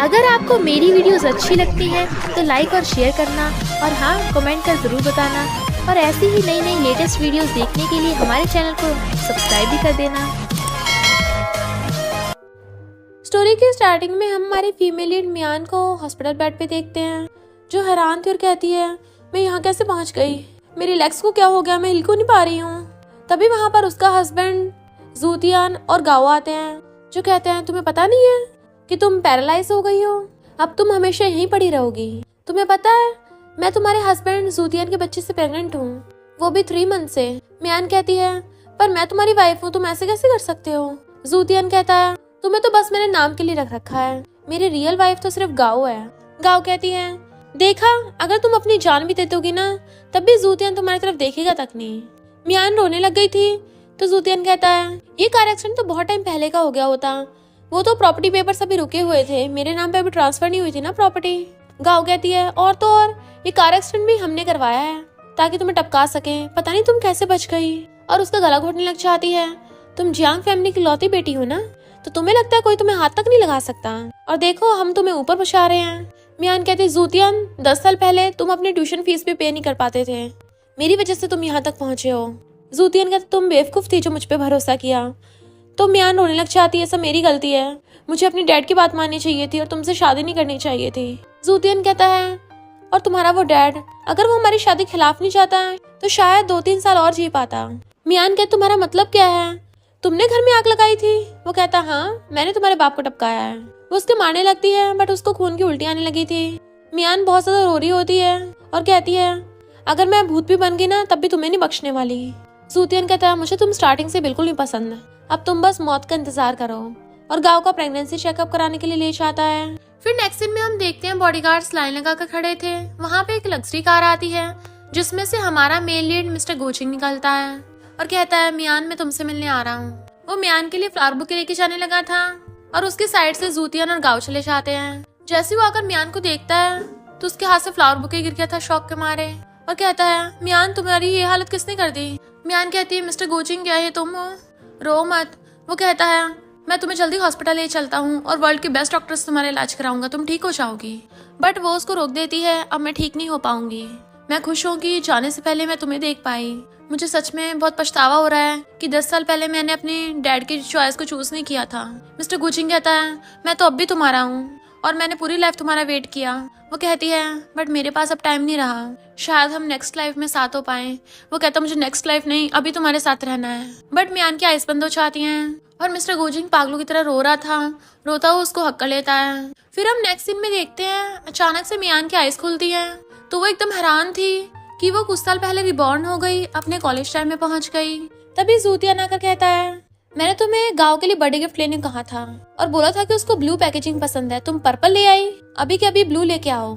अगर आपको मेरी वीडियोस अच्छी लगती हैं तो लाइक और शेयर करना, और हाँ, कमेंट कर ज़रूर बताना। और ऐसी ही नई नई लेटेस्ट वीडियोस देखने के लिए हमारे चैनल को सब्सक्राइब भी कर देना। स्टोरी की स्टार्टिंग में हम हमारी फीमेल लीड मियान को हॉस्पिटल बेड पे देखते हैं, जो हैरान थी और कहती है, मैं यहाँ कैसे पहुँच गई? मेरी लेग्स को क्या हो गया? मैं हिल क्यों नहीं पा रही हूँ। तभी वहाँ पर उसका हस्बैंड जूतियान और गाओ आते हैं, जो कहते हैं, तुम्हें पता नहीं है कि तुम पैरालाइज हो गई हो? अब तुम हमेशा यहीं पड़ी रहोगी। तुम्हें पता है, मैं तुम्हारे हस्बैंड जूतियान के बच्चे से प्रेग्नेंट हूँ, वो भी 3 मंथ से। मियान कहती है, पर मैं तुम्हारी वाइफ हूँ, तुम ऐसे कैसे कर सकते हो? जूतियान कहता है, तुम्हें तो बस मैंने नाम के लिए रख रखा है, मेरी रियल वाइफ तो सिर्फ गाओ है। गाओ कहती है, देखा, अगर तुम अपनी जान भी दे दोगी ना, तब भी जूतियान तुम्हारी तरफ देखेगा तक नहीं। मियान रोने लग गई थी तो जूतियान कहता है, ये कार एक्सीडेंट तो बहुत टाइम पहले का हो गया होता, वो तो प्रॉपर्टी पेपर्स अभी रुके हुए थे, मेरे नाम पे अभी ट्रांसफर नहीं हुई थी ना प्रॉपर्टी। गाओ कहती है, और तो और ये कार एक्सीडेंट भी हमने करवाया है ताकि तुम्हें टपका सके, पता नहीं तुम कैसे बच गई। और उसका गला घोटने लग जाती है, तुम जियांग फैमिली की लौती बेटी हो ना, तो तुम्हें लगता है कोई तुम्हें हाथ तक नहीं लगा सकता, और देखो हम तुम्हें ऊपर पहुंचा रहे हैं। मियान कहती, जूतियान 10 साल पहले तुम अपनी ट्यूशन फीस भी पे नहीं कर पाते थे, मेरी वजह से तुम यहाँ तक पहुंचे हो। जूतियान कहती, तुम बेवकूफ थी जो मुझ पे भरोसा किया। तो मियान रोने लग जाती है, सब मेरी गलती है, मुझे अपने डैड की बात माननी चाहिए थी और तुमसे शादी नहीं करनी चाहिए थी। जूतियान कहता है, और तुम्हारा वो डैड, अगर वो हमारी शादी खिलाफ नहीं चाहता है तो शायद 2-3 साल और जी पाता। मियान कहता, तुम्हारा मतलब क्या है? तुमने घर में आग लगाई थी? वो कहता, हाँ, मैंने तुम्हारे बाप को टपकाया है। वो उसके मारने लगती है, बट उसको खून की उल्टी आने लगी थी। मियान बहुत ज्यादा रो रही होती है और कहती है, अगर मैं भूत भी बन गई ना, तब भी तुम्हें नहीं बख्शने वाली। जूतियान कहता है, मुझे तुम स्टार्टिंग से बिल्कुल नहीं पसंद, अब तुम बस मौत का इंतजार करो। और गाँव का प्रेगनेंसी चेकअप कराने के लिए ले जाता है। फिर नेक्स्ट सीन में हम देखते हैं बॉडीगार्ड्स लाइन लगा कर खड़े थे, वहाँ पे एक लग्जरी कार आती है, जिसमें से हमारा मेल लीड मिस्टर गोचिंग निकलता है और कहता है, मियान मैं तुमसे मिलने आ रहा हूँ। वो मियान के लिए फ्लावर बुके लेके जाने लगा था और उसकी साइड से जूतियान और गाँव चले जाते हैं। जैसे वो आकर मियान को देखता है तो उसके हाथ से फ्लावर बुके गिर गया था शौक के मारे, और कहता है, मियान तुम्हारी ये हालत किसने कर दी? मियान कहती है, मिस्टर गोचिंग क्या है तुम हो? रो मत। वो कहता है, मैं तुम्हें जल्दी हॉस्पिटल ले चलता हूँ और वर्ल्ड के बेस्ट डॉक्टर से तुम्हारा इलाज कराऊंगा, तुम ठीक हो जाओगी। बट वो उसको रोक देती है, अब मैं ठीक नहीं हो पाऊंगी, मैं खुश हूँ कि जाने से पहले मैं तुम्हें देख पाई। मुझे सच में बहुत पछतावा हो रहा है कि 10 साल पहले मैंने अपने डैड की चॉइस को चूज नहीं किया था। मिस्टर गोचिंग कहता है, मैं तो अब भी तुम्हारा हूँ और मैंने पूरी लाइफ तुम्हारा वेट किया। वो कहती है, बट मेरे पास अब टाइम नहीं रहा, शायद हम नेक्स्ट लाइफ में साथ हो पाए। वो कहता, मुझे नेक्स्ट लाइफ नहीं, अभी तुम्हारे साथ रहना है। बट मियान की आइस बंद हो जाती हैं और मिस्टर गोचिंग पागलों की तरह रो रहा था, रोता हुआ उसको हक कर लेता है। फिर हम नेक्स्ट सीन में देखते हैं, अचानक से मियान की आइस खुलती है तो वो एकदम हैरान थी कि वो कुछ साल पहले रिबॉर्न हो गई, अपने कॉलेज टाइम में पहुंच गई। तभी जूतियान आकर कहता है, मैंने तुम्हें गाँव के लिए बर्थडे गिफ्ट लेने कहा था और बोला था कि उसको ब्लू पैकेजिंग पसंद है, तुम पर्पल ले आई, अभी के अभी ब्लू लेके आओ।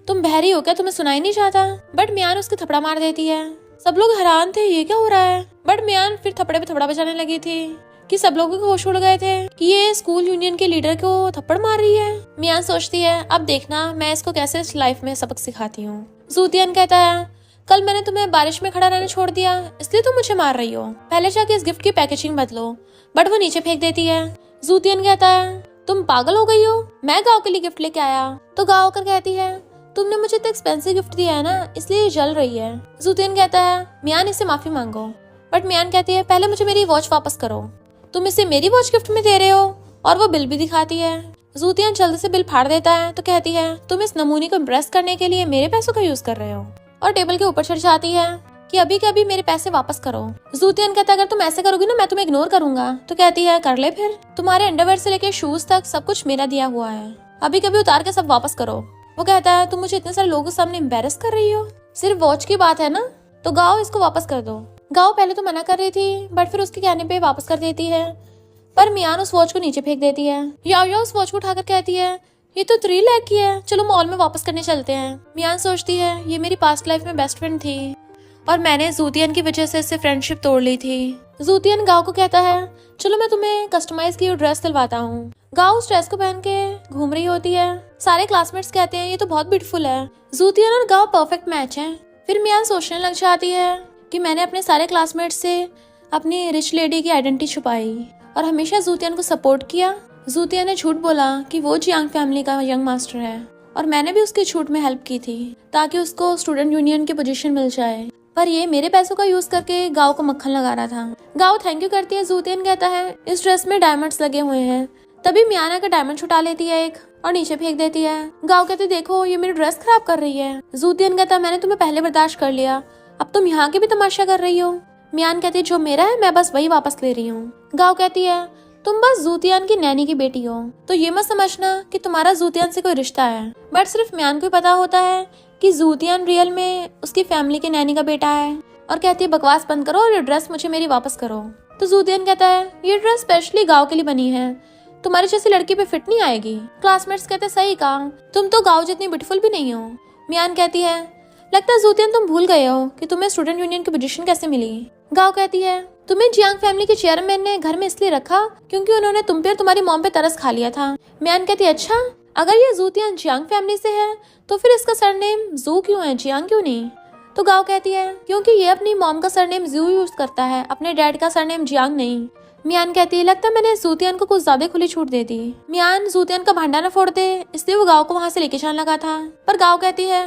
तुम बहरी हो क्या, तुम्हें सुनाई नहीं जाता? बट मियान उसके थपड़ा मार देती है। सब लोग हैरान थे, ये क्या हो रहा है? बट मियान फिर थपड़े पे थपड़ा बजाने लगी थी कि सब लोगों को होश उड़ गए थे कि ये स्कूल यूनियन के लीडर को थप्पड़ मार रही है। मियान सोचती है, अब देखना मैं इसको कैसे इस लाइफ में सबक सिखाती हूँ। जूतियान कहता है, कल मैंने तुम्हें बारिश में खड़ा रहने छोड़ दिया, इसलिए तुम मुझे मार रही हो, पहले जाके इस गिफ्ट की पैकेजिंग बदलो। बट वो नीचे फेंक देती है। जूतियान कहता है, तुम पागल हो गई हो, मैं गाँव के लिए गिफ्ट लेके आया। तो गाँव कर कहती है, तुमने मुझे इतना एक्सपेंसिव गिफ्ट दिया है ना, इसलिए ये जल रही है। जूतियान कहता है, मियान इससे माफी मांगो। बट मियान कहती है, पहले मुझे मेरी वॉच वापस करो, तुम इसे मेरी वॉच गिफ्ट में दे रहे हो। और वो बिल भी दिखाती है। जूतियान जल्दी से बिल फाड़ देता है तो कहती है, तुम इस नमूने को इम्प्रेस करने के लिए मेरे पैसों का यूज कर रहे हो, और टेबल के ऊपर चढ़ जाती है कि अभी के अभी मेरे पैसे वापस करो। जूतियान कहता है, अगर तुम ऐसे करोगी ना, मैं तुम्हें इग्नोर करूंगा। तो कहती है, कर ले फिर, तुम्हारे अंडरवेयर से लेके शूज तक सब कुछ मेरा दिया हुआ है, अभी कभी उतार के सब वापस करो। वो कहता है, तुम मुझे इतने सारे लोगों के सामने एम्बेरस कर रही हो, सिर्फ वॉच की बात है ना, तो गाओ इसको वापस कर दो। गाओ पहले तो मना कर रही थी, बट फिर उसके कहने पे वापस कर देती है। पर मियान उस वॉच को नीचे फेंक देती है। याओ उस वॉच को उठाकर कहती है, ये तो 3 लाख की है, चलो मॉल में वापस करने चलते हैं। मियान सोचती है, ये मेरी पास्ट लाइफ में बेस्ट फ्रेंड थी और मैंने जूतियान की वजह से इससे फ्रेंडशिप तोड़ ली थी। जूतियान गाँव को कहता है, चलो मैं तुम्हें कस्टमाइज की ड्रेस दिलवाता हूँ। गाँव उस ड्रेस को पहन के घूम रही होती है। सारे क्लासमेट्स कहते हैं, ये तो बहुत ब्यूटीफुल है। जूतियान और गाँव परफेक्ट मैच है। फिर मियान सोचने लग जाती है कि मैंने अपने सारे क्लासमेट्स से अपनी रिच लेडी की आइडेंटिटी छुपाई और हमेशा जूतियान को सपोर्ट किया, जूतिया ने झूठ बोला कि वो जियांग फैमिली का यंग मास्टर है और मैंने भी उसके झूठ में हेल्प की थी ताकि उसको स्टूडेंट यूनियन की पोजीशन मिल जाए, पर ये मेरे पैसों का यूज करके गाँव को मक्खन लगा रहा था। गाँव थैंक यू करती है। जूतियन कहता है इस ड्रेस में डायमंड्स लगे हुए हैं। तभी मियाना का डायमंड छुटा लेती है एक और नीचे फेंक देती है। गाँव कहती देखो ये मेरी ड्रेस खराब कर रही है। जूतियन कहता मैंने तुम्हें पहले बर्दाश्त कर लिया, अब तुम यहाँ के भी तमाशा कर रही हो। मियान कहती है जो मेरा है मैं बस वही वापस ले रही हूँ। गाँव कहती है तुम बस जूतियान की नैनी की बेटी हो, तो ये मत समझना कि तुम्हारा जूतियान से कोई रिश्ता है। बट सिर्फ मियान को ही पता होता है कि जूतियान रियल में उसकी फैमिली के नैनी का बेटा है। और कहती है बकवास बंद करो और ये ड्रेस मुझे मेरी वापस करो। तो जूतियान कहता है ये ड्रेस स्पेशली गाँव के लिए बनी है, तुम्हारी जैसी लड़की पे फिट नहीं आएगी। क्लासमेट्स कहते सही कहा, तुम तो गाँव जितनी ब्यूटीफुल भी नहीं हो। मियान कहती है लगता है जूतियान तुम भूल गए हो कि तुम्हें स्टूडेंट यूनियन की पोजीशन कैसे मिली। गाँव कहती है तुम्हें जियांग फैमिली के चेयरमैन ने घर में इसलिए रखा क्योंकि उन्होंने तुम पे और तुम्हारी मॉम पे तरस खा लिया था। मियान कहती है अच्छा, अगर ये जूतियान जियांग फैमिली से है तो फिर इसका सरनेम जू क्यों है, जियांग क्यों नहीं। तो गाँव कहती है क्योंकि ये अपनी मॉम का सरनेम जू यूज करता है, अपने डैड का सरनेम जियांग नहीं। मियान कहती है लगता है मैंने जूतियान को कुछ ज्यादा खुली छूट दे दी। मियान जूतियान का भांडा न फोड़ दे इसलिए वो गाँव को वहाँ से लेके जाने लगा था, पर गाँव कहती है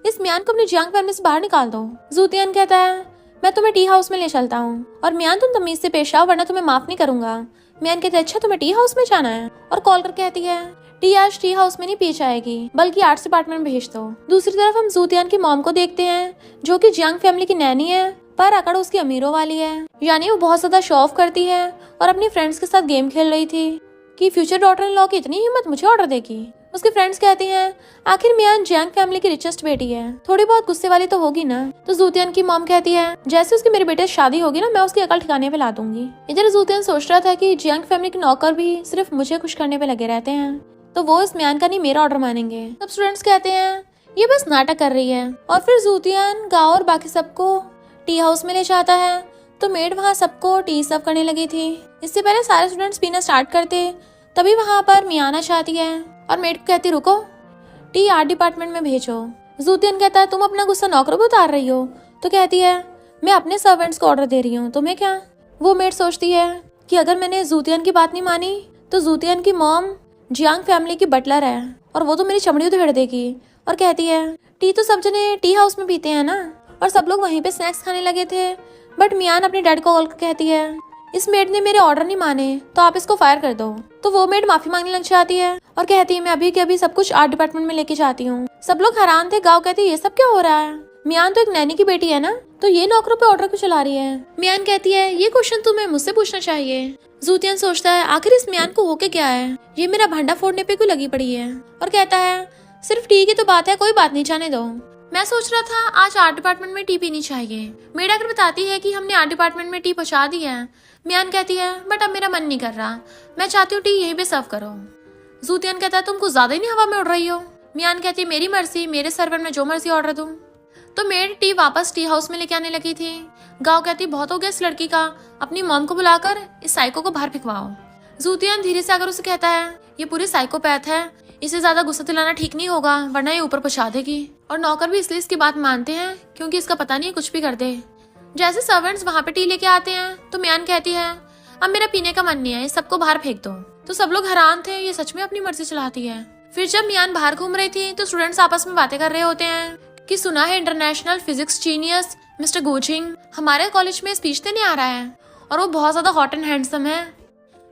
इस मियान को अपनी जियांग फैमिली से बाहर निकाल दो। जूतियान कहता है मैं तुम्हें टी हाउस में ले चलता हूँ और मियान तुम तमीज से पेश आओ वरना तुम्हें माफ नहीं करूंगा। मियान कहते अच्छा तुम्हें टी हाउस में जाना है, और कॉल करके कहती है टी आज टी हाउस में नहीं पी जाएगी बल्कि आर्ट्स डिपार्टमेंट में भेज दो। दूसरी तरफ हम जूतियान की मॉम को देखते हैं जो कि जियांग फैमिली की नैनी है, पर अकड़ उसकी अमीरों वाली है। यानी वो बहुत ज्यादा शो ऑफ करती है और अपनी फ्रेंड्स के साथ गेम खेल रही थी कि फ्यूचर डॉटर इन लॉ की इतनी हिम्मत मुझे ऑर्डर देगी। उसके फ्रेंड्स कहती हैं आखिर मियान जियांग फैमिली की रिचेस्ट बेटी है, थोड़ी बहुत गुस्से वाली तो होगी ना। तो जूतियान की मॉम कहती है जैसे उसकी मेरे बेटे से शादी होगी ना मैं उसकी अकल ठिकाने पे ला दूंगी। इधर जूतियान सोच रहा था कि जियांग फैमिली के नौकर भी सिर्फ मुझे खुश करने पे लगे रहते हैं, तो वो इस मियान का नहीं मेरा ऑर्डर मानेंगे। तब स्टूडेंट्स कहते हैं ये बस नाटक कर रही है, और फिर जूतियान गाँव और बाकी सबको टी हाउस में ले जाता है। तो मेड वहाँ सबको टी सर्व करने लगी थी। इससे पहले सारे स्टूडेंट्स पीना स्टार्ट करते तभी वहाँ पर मियाना चाहती है और मेड को कहती रुको टी आर्ट डिपार्टमेंट में भेजो। जूतियन कहता है तुम अपना गुस्सा नौकरों पे उतार रही हो। तो कहती है मैं अपने सर्वेंट्स को ऑर्डर दे रही हूँ, तुम्हें क्या। वो मेड सोचती है कि अगर मैंने जूतियन की बात नहीं मानी तो जूतियन की मॉम जियांग फैमिली की बटलर है और वो तो मेरी चमड़ी उधेड़ देगी। और कहती है टी तो सब जने टी हाउस में पीते हैं ना, और सब लोग वहीं पे स्नैक्स खाने लगे थे। बट मियान अपने डैड को कॉल कर कहती है इस मेड ने मेरे ऑर्डर नहीं माने तो आप इसको फायर कर दो। तो वो मेड माफी मांगने लग जाती है और कहती है मैं अभी के अभी सब कुछ आर्ट डिपार्टमेंट में लेके जाती हूँ। सब लोग हैरान थे। गाँव कहती है ये सब क्या हो रहा है, मियान तो एक नैनी की बेटी है ना, तो ये नौकरों पे ऑर्डर क्यों चला रही है। मियान कहती है ये क्वेश्चन तुम्हें मुझसे पूछना चाहिए। जूतियान सोचता है आखिर इस मियान को होके क्या है, ये मेरा भांडा फोड़ने पे क्यों लगी पड़ी है। और कहता है सिर्फ टी की तो बात है, कोई बात नहीं, जाने दो। मैं सोच रहा था आज आर्ट डिपार्टमेंट में टी पीनी चाहिए। मेड आकर बताती है कि हमने आर्ट डिपार्टमेंट में टी पहुंचा दी है। मियान कहती है बट अब मेरा मन नहीं कर रहा, मैं चाहती हूँ टी यहीं पे सर्व करो। जूतियन कहता है तुम कुछ ज्यादा ही नहीं हवा में उड़ रही हो। मियान कहती है मेरी मर्जी, मेरे सर्वर में जो मर्जी ऑर्डर दूं। तो मेड टी वापस टी हाउस में लेके आने लगी थी। गाँव कहती बहुत हो गया इस लड़की का, अपनी मॉम को बुलाकर इस साइको को बाहर फेंकवाओ। जूतियन धीरे से आकर उसे कहता है ये पूरी साइकोपैथ है, इसे ज्यादा गुस्सा दिलाना ठीक नहीं होगा वरना ये ऊपर पहुंचा देगी। और नौकर भी इसलिए इसकी बात मानते हैं क्योंकि इसका पता नहीं कुछ भी कर दे। जैसे सर्वेंट्स वहाँ पे टी लेके आते हैं तो मियान कहती है अब मेरा पीने का मन नहीं है, सबको बाहर फेंक दो। तो सब लोग हैरान थे, ये सच में अपनी मर्जी चलाती है। फिर जब मियान बाहर घूम रही थी तो स्टूडेंट्स आपस में बातें कर रहे होते हैं कि सुना है इंटरनेशनल फिजिक्स जीनियस मिस्टर गोचिंग हमारे कॉलेज में स्पीच देने आ रहा है और वो बहुत ज्यादा हॉट एंड हैंडसम है।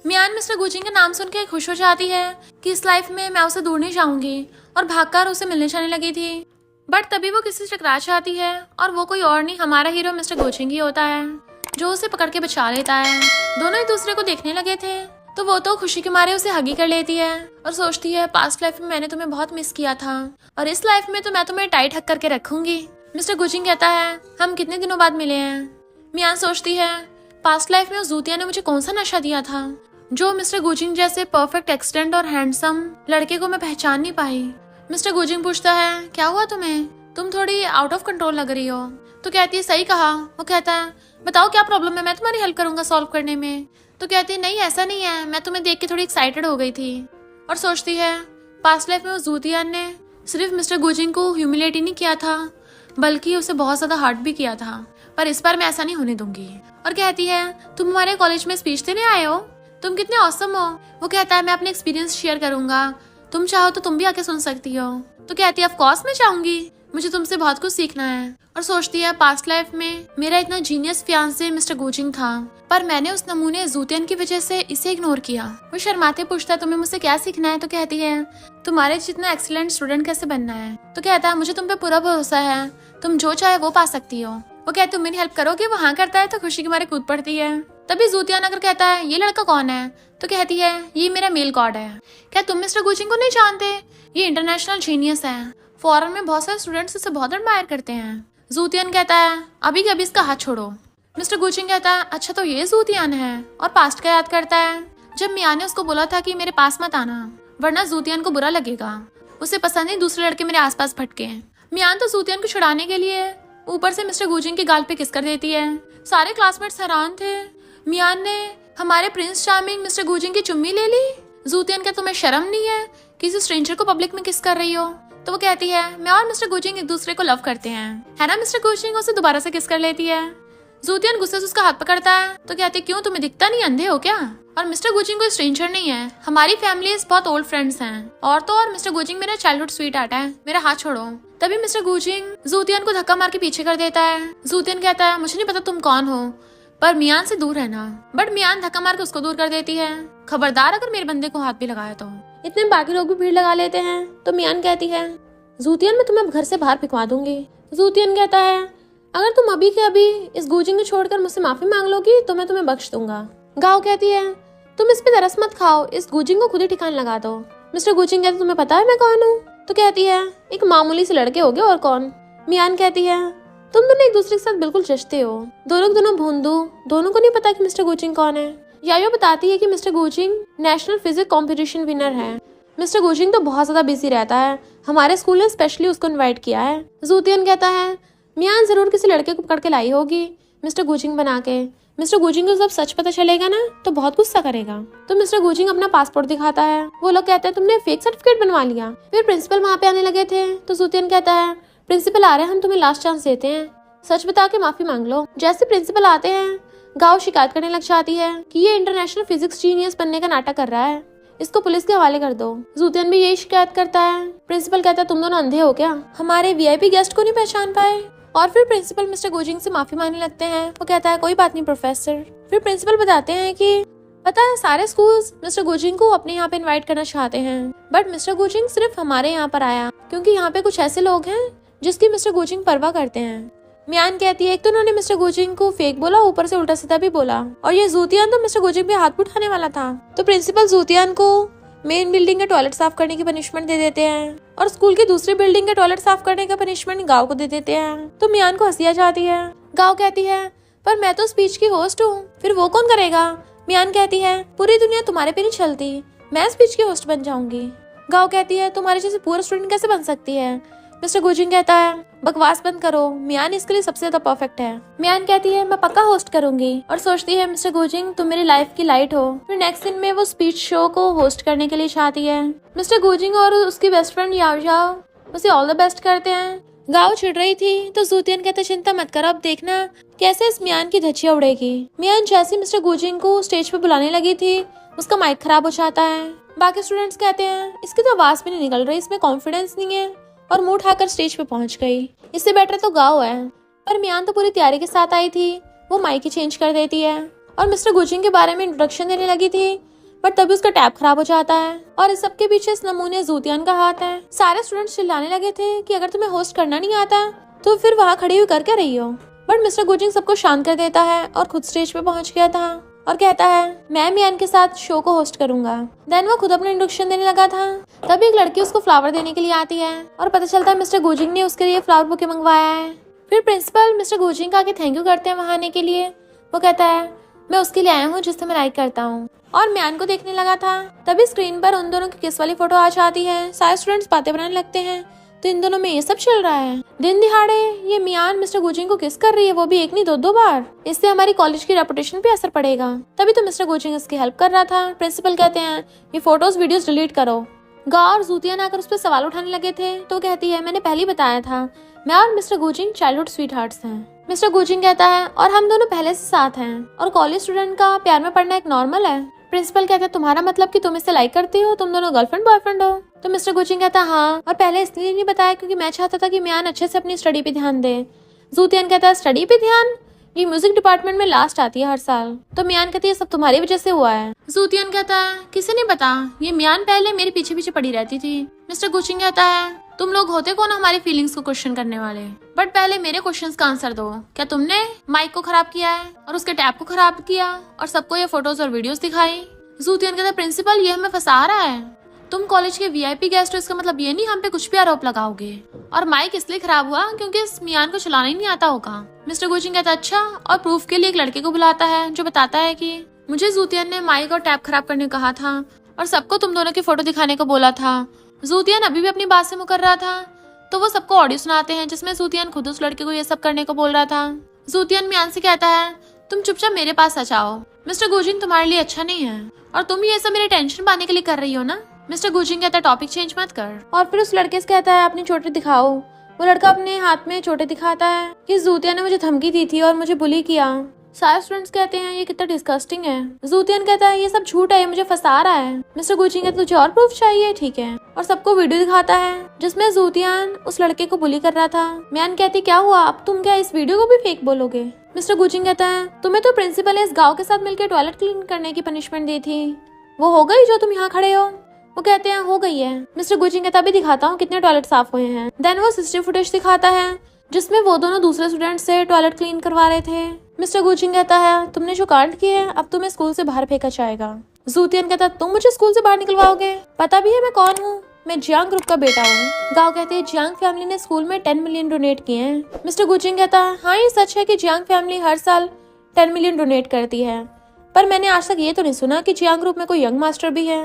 मियान मिस्टर गोचिंग का नाम सुन के खुश हो जाती है कि इस लाइफ में मैं उसे दूर नहीं जाऊंगी, और भागकर उसे मिलने जाने लगी थी। बट तभी वो किसी से टकरा जाती है और वो कोई और नहीं हमारा हीरो मिस्टर गोचिंग ही होता है जो उसे पकड़ के बचा लेता है। दोनों एक दूसरे को देखने लगे थे तो वो तो खुशी के मारे उसे हगी कर लेती है और सोचती है पास्ट लाइफ में मैंने तुम्हें बहुत मिस किया था और इस लाइफ में तो मैं तुम्हें टाइट हक करके रखूंगी। मिस्टर गोचिंग कहता है हम कितने दिनों बाद मिले हैं। मियान सोचती है पास्ट लाइफ में उस जूतिया ने मुझे कौन सा नशा दिया था जो मिस्टर गोचिंग जैसे परफेक्ट एक्सीडेंट और हैंडसम लड़के को मैं पहचान नहीं पाई। मिस्टर गोचिंग पूछता है क्या हुआ तुम्हें, तुम थोड़ी आउट ऑफ कंट्रोल लग रही हो। तो कहती है सही कहा। वो कहता है बताओ क्या प्रॉब्लम है, मैं तुम्हारी हेल्प करूंगा सॉल्व करने में। तो कहती है नहीं ऐसा नहीं है, मैं तुम्हें देख के थोड़ी एक्साइटेड हो गई थी। और सोचती है पास्ट लाइफ में उस जूतियान ने सिर्फ मिस्टर गोचिंग को ह्यूमिलेट ही नहीं किया था बल्कि उसे बहुत ज्यादा हर्ट भी किया था, पर इस बार मैं ऐसा नहीं होने दूंगी। और कहती है तुम हमारे कॉलेज में स्पीच देने आए हो। तुम कितने औसम हो। वो कहता है मैं अपने एक्सपीरियंस शेयर करूंगा, तुम चाहो तो तुम भी आके सुन सकती हो। तो कहती है ऑफ कोर्स मैं चाहूंगी, मुझे तुमसे बहुत कुछ सीखना है। और सोचती है पास्ट लाइफ में मेरा इतना जीनियस फियांसे मिस्टर गुजिंग था, पर मैंने उस नमूने जूतियन की वजह से इसे इग्नोर किया। वो शर्माते पूछता है तुम्हें मुझसे क्या सीखना है। तो कहती है तुम्हारे जितना एक्सीलेंट स्टूडेंट कैसे बनना है। तो कहता है मुझे तुम पे पूरा भरोसा है, तुम जो चाहे वो पा सकती हो। वो कहती तुम मेरी हेल्प करोगे। वो हाँ करता है तो खुशी के मारे कूद पड़ती है। तभी जूतियन आकर कहता है ये लड़का कौन है। तो कहती है ये मेरा मेल गॉड है। क्या तुम मिस्टर गुजिंग को नहीं जानते, ये इंटरनेशनल जीनियस है, फॉरेन में बहुत सारे स्टूडेंट्स इसे बहुत एडमायर करते हैं। जूतियन कहता है अभी के अभी इसका हाथ छोड़ो। मिस्टर गुजिंग कहता है अच्छा तो ये जूतियन है, और पास्ट का याद करता है जब मियान ने उसको बोला था कि मेरे पास मत आना वरना जूतियन को बुरा लगेगा, उसे पसंद नहीं दूसरे लड़के मेरे आसपास भटके। मियान तो जूतियन को छुड़ाने के लिए ऊपर से मिस्टर गुजिंग के गाल पे किस कर देती है। सारे क्लासमेट्स हैरान थे, मियान ने हमारे प्रिंस चार्मिंग मिस्टर गुजिंग की चुम्मी ले ली। जूतियन क्या तुम्हें शर्म नहीं है, किसी स्ट्रेंजर को पब्लिक में किस कर रही हो। तो वो कहती है मैं और मिस्टर गुजिंग एक दूसरे को लव करते हैं, है ना। मिस्टर गुजिंग उसे दोबारा से किस कर लेती है। जूतियन गुस्से से उसका हाथ पकड़ता है। तो कहती क्यों तुम्हें दिखता नहीं, अंधे हो क्या। और मिस्टर गुजिंग कोई स्ट्रेंजर नहीं है, हमारी फैमिलीज बहुत ओल्ड फ्रेंड्स हैं। और तो और मिस्टर गुजिंग मेरा चाइल्डहुड स्वीट हार्ट है, मेरा हाथ छोड़ो। तभी मिस्टर गुजिंग जूतियन को धक्का मार के पीछे कर देता है। जूतियन कहता है मुझे नहीं पता तुम कौन हो, पर मियान से दूर रहना। बट मियान धक्का मार के उसको दूर कर देती है। खबरदार अगर मेरे बंदे को हाथ भी लगाया तो। इतने बाकी लोग भी भीड़ लगा लेते हैं। तो मियान कहती है जूतियन मैं तुम्हें घर से बाहर फेंकवा दूंगी। जूतियन कहता है अगर तुम अभी के अभी इस गुजिंग को छोड़कर मुझसे माफी मांग लोगी तो मैं तुम्हें बख्श दूंगा। गाओ कहती है तुम इस पे तरस मत खाओ, इस गुजिंग को खुद ही ठिकाने लगा दो। मिस्टर गुजिंग कहते तुम्हें पता है मैं कौन हूँ। तो कहती है एक मामूली से लड़के हो गए और कौन। मियान कहती है तुम दोनों एक दूसरे के साथ बिल्कुल जचते हो, दोनों भोंदू, दोनों को नहीं पता कि मिस्टर गुजिंग कौन है। यायो बताती है कि mister Gujing national physics competition winner है। मिस्टर गुजिंग तो बहुत ज्यादा बिजी रहता है, हमारे स्कूल ने स्पेशली उसको इनवाइट किया है। जूतियन कहता है मियान जरूर किसी लड़के को पकड़ के लाई होगी मिस्टर गुजिंग बना के। मिस्टर गुजिंग को जब सच पता चलेगा ना तो बहुत गुस्सा करेगा। तो मिस्टर गुजिंग अपना पासपोर्ट दिखाता है। वो लोग कहते हैं तुमने फेक सर्टिफिकेट बनवा लिया। फिर प्रिंसिपल वहाँ पे आने लगे थे तो जूतियन कहता है प्रिंसिपल आ रहे हैं, हम तुम्हें लास्ट चांस देते हैं, सच बता के माफी मांग लो। जैसे प्रिंसिपल आते हैं गाओ शिकायत करने लग जाती है कि ये इंटरनेशनल फिजिक्स जीनियस बनने का नाटक कर रहा है, इसको पुलिस के हवाले कर दो। जूतियन भी यही शिकायत करता है। प्रिंसिपल कहता है तुम दोनों अंधे हो क्या, हमारे वीआईपी गेस्ट को नहीं पहचान पाए। और फिर प्रिंसिपल मिस्टर गुजिंग से माफी मांगने लगते हैं। वो कहता है कोई बात नहीं प्रोफेसर। फिर प्रिंसिपल बताते हैं कि पता है सारे स्कूल्स मिस्टर गुजिंग को अपने यहाँ पे इनवाइट करना चाहते हैं, बट मिस्टर गुजिंग सिर्फ हमारे यहाँ पर आया क्योंकि यहाँ पे कुछ ऐसे लोग हैं जिसकी मिस्टर गुजिंग परवाह करते हैं। मियान कहती है एक तो उन्होंने मिस्टर गुजिंग को फेक बोला, ऊपर से उल्टा सीधा भी बोला, और ये जूतियन तो मिस्टर गुजिंग पे हाथ उठाने वाला था। तो प्रिंसिपल जूतियन को मेन बिल्डिंग के टॉयलेट साफ करने की पनिशमेंट दे देते हैं और स्कूल की दूसरी बिल्डिंग के टॉयलेट साफ करने का पनिशमेंट गाँव को दे देते हैं। तो मियान को हंसी आ जाती है। गाँव कहती है पर मैं तो स्पीच की होस्ट हूँ, फिर वो कौन करेगा। मियान कहती है पूरी दुनिया तुम्हारे पे नहीं चलती, मैं स्पीच की होस्ट बन जाऊंगी। गाँव कहती है तुम्हारे जैसे पूरा स्टूडेंट कैसे बन सकती है। मिस्टर गुजिंग कहता है बकवास बंद करो, मियान इसके लिए सबसे ज्यादा परफेक्ट है। मियान कहती है मैं पक्का होस्ट करूंगी और सोचती है मिस्टर गुजिंग तुम मेरी लाइफ की लाइट हो। फिर नेक्स्ट सीन में वो स्पीच शो को होस्ट करने के लिए चाहती है। मिस्टर गुजिंग और उसकी बेस्ट फ्रेंड याओ जाओ उसे ऑल द बेस्ट करते हैं। गाँव छिड़ रही थी तो जूतियन कहते चिंता मत करो, अब देखना कैसे इस मियान की धज्जियां उड़ेगी। मियान जैसे मिस्टर गुजिंग को स्टेज पे बुलाने लगी थी उसका माइक खराब हो जाता है। बाकी स्टूडेंट्स कहते हैं इसकी तो आवाज भी नहीं निकल रही, इसमें कॉन्फिडेंस नहीं है, और मुंह उठाकर स्टेज पे पहुंच गई। इससे बेटर तो गाँव है। पर मियान तो पूरी तैयारी के साथ आई थी, वो माइक ही चेंज कर देती है और मिस्टर गुजिंग के बारे में इंट्रोडक्शन देने लगी थी, बट तभी उसका टैब खराब हो जाता है और इस सब के पीछे इस नमूने जूतियन का हाथ है। सारे स्टूडेंट्स चिल्लाने लगे थे कि अगर तुम्हें होस्ट करना नहीं आता तो फिर वहाँ खड़ी हुई कर क्या रही हो। बट मिस्टर गुजिंग सबको शांत कर देता है और खुद स्टेज पे पहुंच गया था और कहता है मैं मियान के साथ शो को होस्ट करूंगा। देन वो खुद अपना इंट्रोडक्शन देने लगा था। तभी एक लड़की उसको फ्लावर देने के लिए आती है और पता चलता है मिस्टर गुजिंग ने उसके लिए फ्लावर बुके मंगवाया है। फिर प्रिंसिपल मिस्टर गुजिंग का आके थैंक यू करते हैं वहाँ आने के लिए। वो कहता है मैं उसके लिए आया हूँ जिससे मैं लाइक करता हूँ, और मियान को देखने लगा था। तभी स्क्रीन पर उन दोनों की किस वाली फोटो आ जाती है। सारे स्टूडेंट्स बातें बनाने लगते हैं तो इन दोनों में ये सब चल रहा है। दिन दिहाड़े ये मियान मिस्टर गुजिंग को किस कर रही है, वो भी एक नहीं दो बार। इससे हमारी कॉलेज की रेपुटेशन पे असर पड़ेगा। तभी तो मिस्टर गुजिंग इसकी हेल्प कर रहा था। प्रिंसिपल कहते हैं ये फोटोज वीडियोस डिलीट करो। गाँव और जूतियन आकर उस पर सवाल उठाने लगे थे तो कहती है मैंने पहले ही बताया था मैं और मिस्टर गुजिंग चाइल्डहुड स्वीट हार्ट्स हैं। मिस्टर गुजिंग कहता है और हम दोनों पहले से साथ हैं और कॉलेज स्टूडेंट का प्यार में पड़ना एक नॉर्मल है। प्रिंसिपल कहता है तुम्हारा मतलब कि तुम इससे लाइक करती हो, तुम दोनों गर्लफ्रेंड बॉयफ्रेंड हो? तो मिस्टर गुचिंग कहता है हाँ, और पहले इसलिए नहीं बताया क्योंकि मैं चाहता था कि मियान अच्छे से अपनी स्टडी पे ध्यान दे। जूतियन कहता है स्टडी पे ध्यान? ये म्यूजिक डिपार्टमेंट में लास्ट आती है हर साल। तो मियान कहती है सब तुम्हारी वजह से हुआ है। जूतियन कहता है किसे नहीं पता, ये मियान पहले मेरे पीछे पीछे पड़ी रहती थी। मिस्टर गुचिंग कहता है तुम लोग होते कौन हमारी फीलिंग्स को क्वेश्चन करने वाले, बट पहले मेरे क्वेश्चंस का आंसर दो। क्या तुमने माइक को खराब किया है और उसके टैब को खराब किया और सबको ये फोटोज और वीडियोस दिखाई? जूतियन कहता है प्रिंसिपल ये हमें फंसा रहा है, तुम कॉलेज के वीआईपी गेस्ट हो, इसका मतलब ये नहीं हम पे कुछ भी आरोप लगाओगे। और माइक इसलिए खराब हुआ क्योंकि इस मियान को चलाना ही नहीं आता होगा। मिस्टर गुचिंग कहता है अच्छा, और प्रूफ के लिए एक लड़के को बुलाता है जो बताता है कि मुझे जूतियन ने माइक और टैब खराब करने को कहा था और सबको तुम दोनों की फोटो दिखाने को बोला था। जूतियन अभी भी अपनी बात से मुकर रहा था, तो वो सबको ऑडियो सुनाते हैं जिसमें जूतियन खुद उस लड़के को ये सब करने को बोल रहा था। जूतियन मियान से कहता है तुम चुपचाप मेरे पास आ जाओ, मिस्टर गुचिंग तुम्हारे लिए अच्छा नहीं है और तुम ये सब मेरे टेंशन पाने के लिए कर रही हो ना। मिस्टर गुचिंग कहता है टॉपिक चेंज मत कर, और फिर उस लड़के से कहता है अपनी चोटें दिखाओ। वो लड़का अपने हाथ में चोटें दिखाता है कि जूतियन ने मुझे धमकी दी थी और मुझे बुली किया। सारे स्टूडेंट्स कहते हैं ये कितना डिस्गस्टिंग है। जूतियन कहता है ये सब झूठ है, ये मुझे फंसा रहा है। मिस्टर गुचिंग कहता है तुझे और प्रूफ चाहिए, ठीक है, और सबको वीडियो दिखाता है जिसमें जूतियन उस लड़के को बुली कर रहा था। मियान कहती क्या हुआ, अब तुम क्या इस वीडियो को भी फेक बोलोगे? मिस्टर गुचिंग कहता है तुम्हें तो प्रिंसिपल ने इस गाँव के साथ मिलकर टॉयलेट क्लीन करने की पनिशमेंट दी थी, वो हो गई जो तुम यहाँ खड़े हो? वो कहते हैं हो गई है। मिस्टर गुचिंग कहता अभी दिखाता हूँ कितने टॉयलेट साफ हुए हैं। देन वो सीसीटीवी फुटेज दिखाता है जिसमें वो दोनों दूसरे स्टूडेंट से टॉयलेट क्लीन करवा रहे थे। मिस्टर गुचिंग कहता है तुमने जो कांड किए हैं अब तुम्हें स्कूल से बाहर फेंका जाएगा। जूतियन कहता तुम मुझे स्कूल से बाहर निकलवाओगे? पता भी है मैं कौन हूँ, मैं जियांग ग्रुप का बेटा हूँ। गाँव कहते हैं जियांग फैमिली ने स्कूल में 10 मिलियन डोनेट किए हैं। मिस्टर गुचिंग कहता है हाँ ये सच है कि जियांग फैमिली हर साल 10 मिलियन डोनेट करती है, पर मैंने आज तक ये तो नहीं सुना कि जियांग ग्रुप में कोई यंग मास्टर भी है।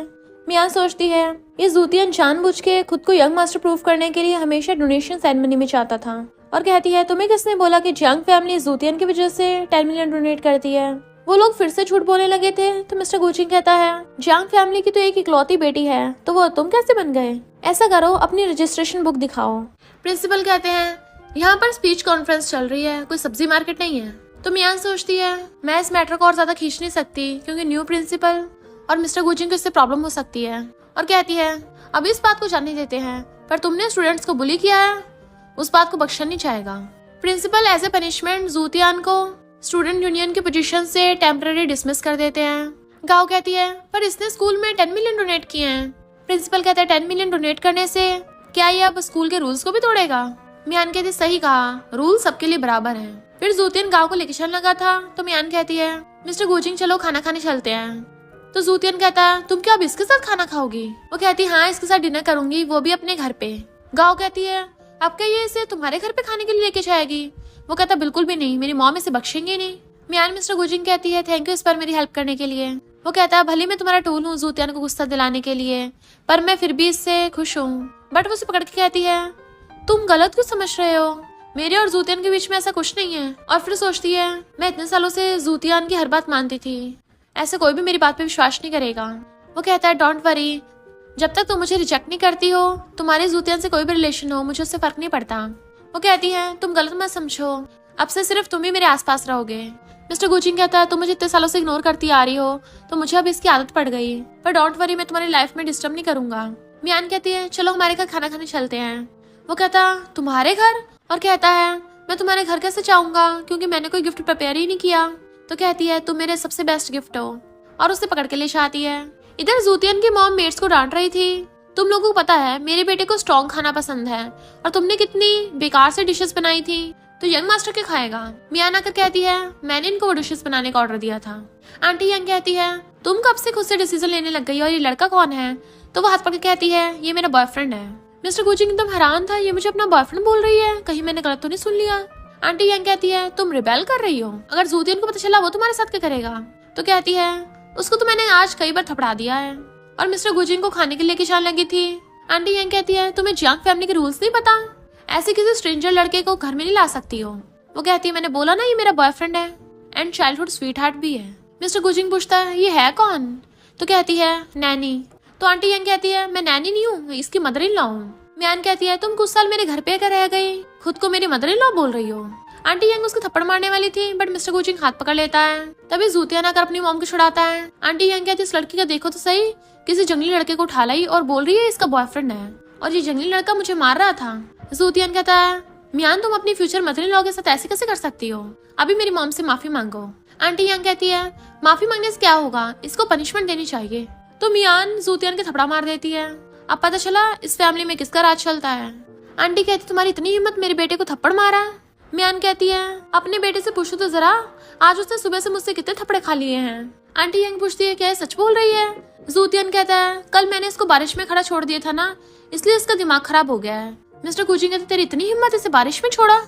मियान सोचती है ये जूतियन जानबूझ के खुद को यंग मास्टर प्रूफ करने के लिए हमेशा डोनेशन सेरेमनी में चाहता था, और कहती है तुम्हें किसने बोला कि जियांग फैमिली जूतियन की वजह से 10 मिलियन डोनेट करती है? वो लोग फिर से झूठ बोलने लगे थे। तो मिस्टर गुचिंग कहता है जियांग फैमिली की तो एक इकलौती बेटी है, तो वो तुम कैसे बन गए? ऐसा करो अपनी रजिस्ट्रेशन बुक दिखाओ। प्रिंसिपल कहते हैं यहाँ पर स्पीच कॉन्फ्रेंस चल रही है, कोई सब्जी मार्केट नहीं है। तो मियान सोचती है मैं इस मैटर को और ज्यादा खींच नहीं सकती क्योंकि न्यू प्रिंसिपल और मिस्टर गुचिंग को इससे प्रॉब्लम हो सकती है, और कहती है अभी इस बात को जानने देते हैं, पर तुमने स्टूडेंट्स को बुली किया है उस बात को बख्शा नहीं जाएगा। प्रिंसिपल एज ए पनिशमेंट जूतियान को स्टूडेंट यूनियन की पोजीशन से टेम्पररी डिसमिस कर देते हैं। गाँव कहती है पर इसने स्कूल में 10 मिलियन डोनेट किए हैं। प्रिंसिपल कहता है 10 मिलियन डोनेट करने से क्या ये अब स्कूल के रूल्स को भी तोड़ेगा? मियान कहती सही कहा, रूल सबके लिए बराबर है। फिर जूतियन गाँव को लेके चलने लगा था, तो मियान कहती है मिस्टर गुचिंग चलो खाना खाने चलते हैं। तो जूतियन कहता है तुम क्या अब इसके साथ खाना खाओगी? वो कहती हाँ इसके साथ डिनर करूंगी, वो भी अपने घर पे। गाँव कहती है अब क्या ये इसे तुम्हारे घर पे खाने के लिए लेके जाएगी? वो कहता बिल्कुल भी नहीं, मेरी मॉम इसे बख्शेंगे नहीं। मियान मिस्टर गुचिंग कहती है थैंक यू इस पर मेरी हेल्प करने के लिए। वो कहता है भले मैं तुम्हारा टूल हूँ जूतियन को गुस्सा दिलाने के लिए, पर मैं फिर भी इससे खुश हूँ। बट वो उसे पकड़ के कहती है तुम गलत क्यों समझ रहे हो, मेरे और जूतियन के बीच में ऐसा कुछ नहीं है। और फिर सोचती है मैं इतने सालों से जूतियन की हर बात मानती थी, ऐसे कोई भी मेरी बात पे विश्वास नहीं करेगा। वो कहता है डोंट वरी, जब तक तुम मुझे रिजेक्ट नहीं करती हो, तुम्हारे जूतियन से कोई भी रिलेशन हो, मुझे उससे फर्क नहीं पड़ता। वो कहती है तुम गलत मत समझो, अब से सिर्फ तुम ही मेरे आसपास रहोगे। मिस्टर गुचिंग कहता है तुम मुझे इतने सालों से इग्नोर करती आ रही हो, तो मुझे अब इसकी आदत पड़ गई, पर डोंट वरी मैं तुम्हारी लाइफ में डिस्टर्ब नहीं करूंगा। मियान कहती है चलो हमारे घर खाना खाने चलते हैं। वो कहता तुम्हारे घर? और कहता है मैं तुम्हारे घर कैसे जाऊंगा क्योंकि मैंने कोई गिफ्ट प्रिपेयर ही नहीं किया। तो कहती है तुम मेरे सबसे बेस्ट गिफ्ट हो, और उसे पकड़ के ले जाती है। इधर जूतियन की मॉम मेट्स को डांट रही थी, तुम लोगों को पता है मेरे बेटे को स्ट्रॉन्ग खाना पसंद है और तुमने कितनी बेकार से डिशेस बनाई थी, तो यंग मास्टर क्या खाएगा? मियान आकर कहती है मैंने इनको वो डिशेस बनाने का ऑर्डर दिया था। आंटी यंग कहती है तुम कब से खुद से डिसीजन लेने लग गई और ये लड़का कौन है? तो वो हाथ पकड़ के कहती है ये मेरा बॉयफ्रेंड है। मिस्टर गुचिंग एकदम हैरान था, ये मुझे अपना बॉयफ्रेंड बोल रही है, कहीं मैंने गलत तो नहीं सुन लिया। आंटी यंग कहती है तुम रिबेल कर रही हो, अगर जूतियन को पता चला वो तुम्हारे साथ क्या करेगा? तो कहती है उसको तो मैंने आज कई बार थपड़ा दिया है। और मिस्टर गुचिंग को खाने के लिए लेके जाने लगी थी। आंटी यंग कहती है तुम्हें जियांग फैमिली के रूल्स नहीं पता, ऐसे किसी स्ट्रेंजर लड़के को घर में नहीं ला सकती हो। वो कहती है मैंने बोला ना ये मेरा बॉयफ्रेंड है एंड चाइल्डहुड स्वीट हार्ट भी है। मिस्टर गुचिंग पूछता है ये है कौन? तो कहती है नैनी। तो आंटी यंग कहती है मैं नैनी नहीं हूँ, इसकी मदर इन लॉ हूँ। मियान कहती है तुम कुछ साल मेरे घर पे रह गई, खुद को मेरी मदर इन लॉ बोल रही हो। आंटी यंग उसको थप्पड़ मारने वाली थी बट मिस्टर गुजिंग हाथ पकड़ लेता है। तभी जूतियान आकर अपनी मॉम को छुड़ाता है। आंटी यंग कहती है इस लड़की का देखो तो सही, किसी जंगली लड़के को उठा लाई और बोल रही है इसका बॉयफ्रेंड है और ये जंगली लड़का मुझे मार रहा था। जूतियान कहता है मियान तुम अपनी फ्यूचर मदर इन लॉ के साथ ऐसे कैसे कर सकती हो, अभी मेरी मॉम से माफी मांगो। आंटी यंग कहती है माफी मांगने से क्या होगा, इसको पनिशमेंट देनी चाहिए। तो मियान जूतियान के थपड़ा मार देती है। अब पता चला इस फैमिली में किसका राज चलता है। आंटी कहती तुम्हारी इतनी हिम्मत मेरे बेटे को थप्पड़ मारा। मियान कहती है अपने बेटे से पूछो तो जरा, आज उसने सुबह से मुझसे कितने थप्पड़े खा लिए हैं। आंटी यंग पूछती है क्या ये सच बोल रही है। जूतियान कहता है कल मैंने इसको बारिश में खड़ा छोड़ दिया था ना, इसलिए इसका दिमाग खराब हो गया है। मिस्टर गुजिंग कहते तेरी इतनी हिम्मत इसे बारिश में छोड़ा।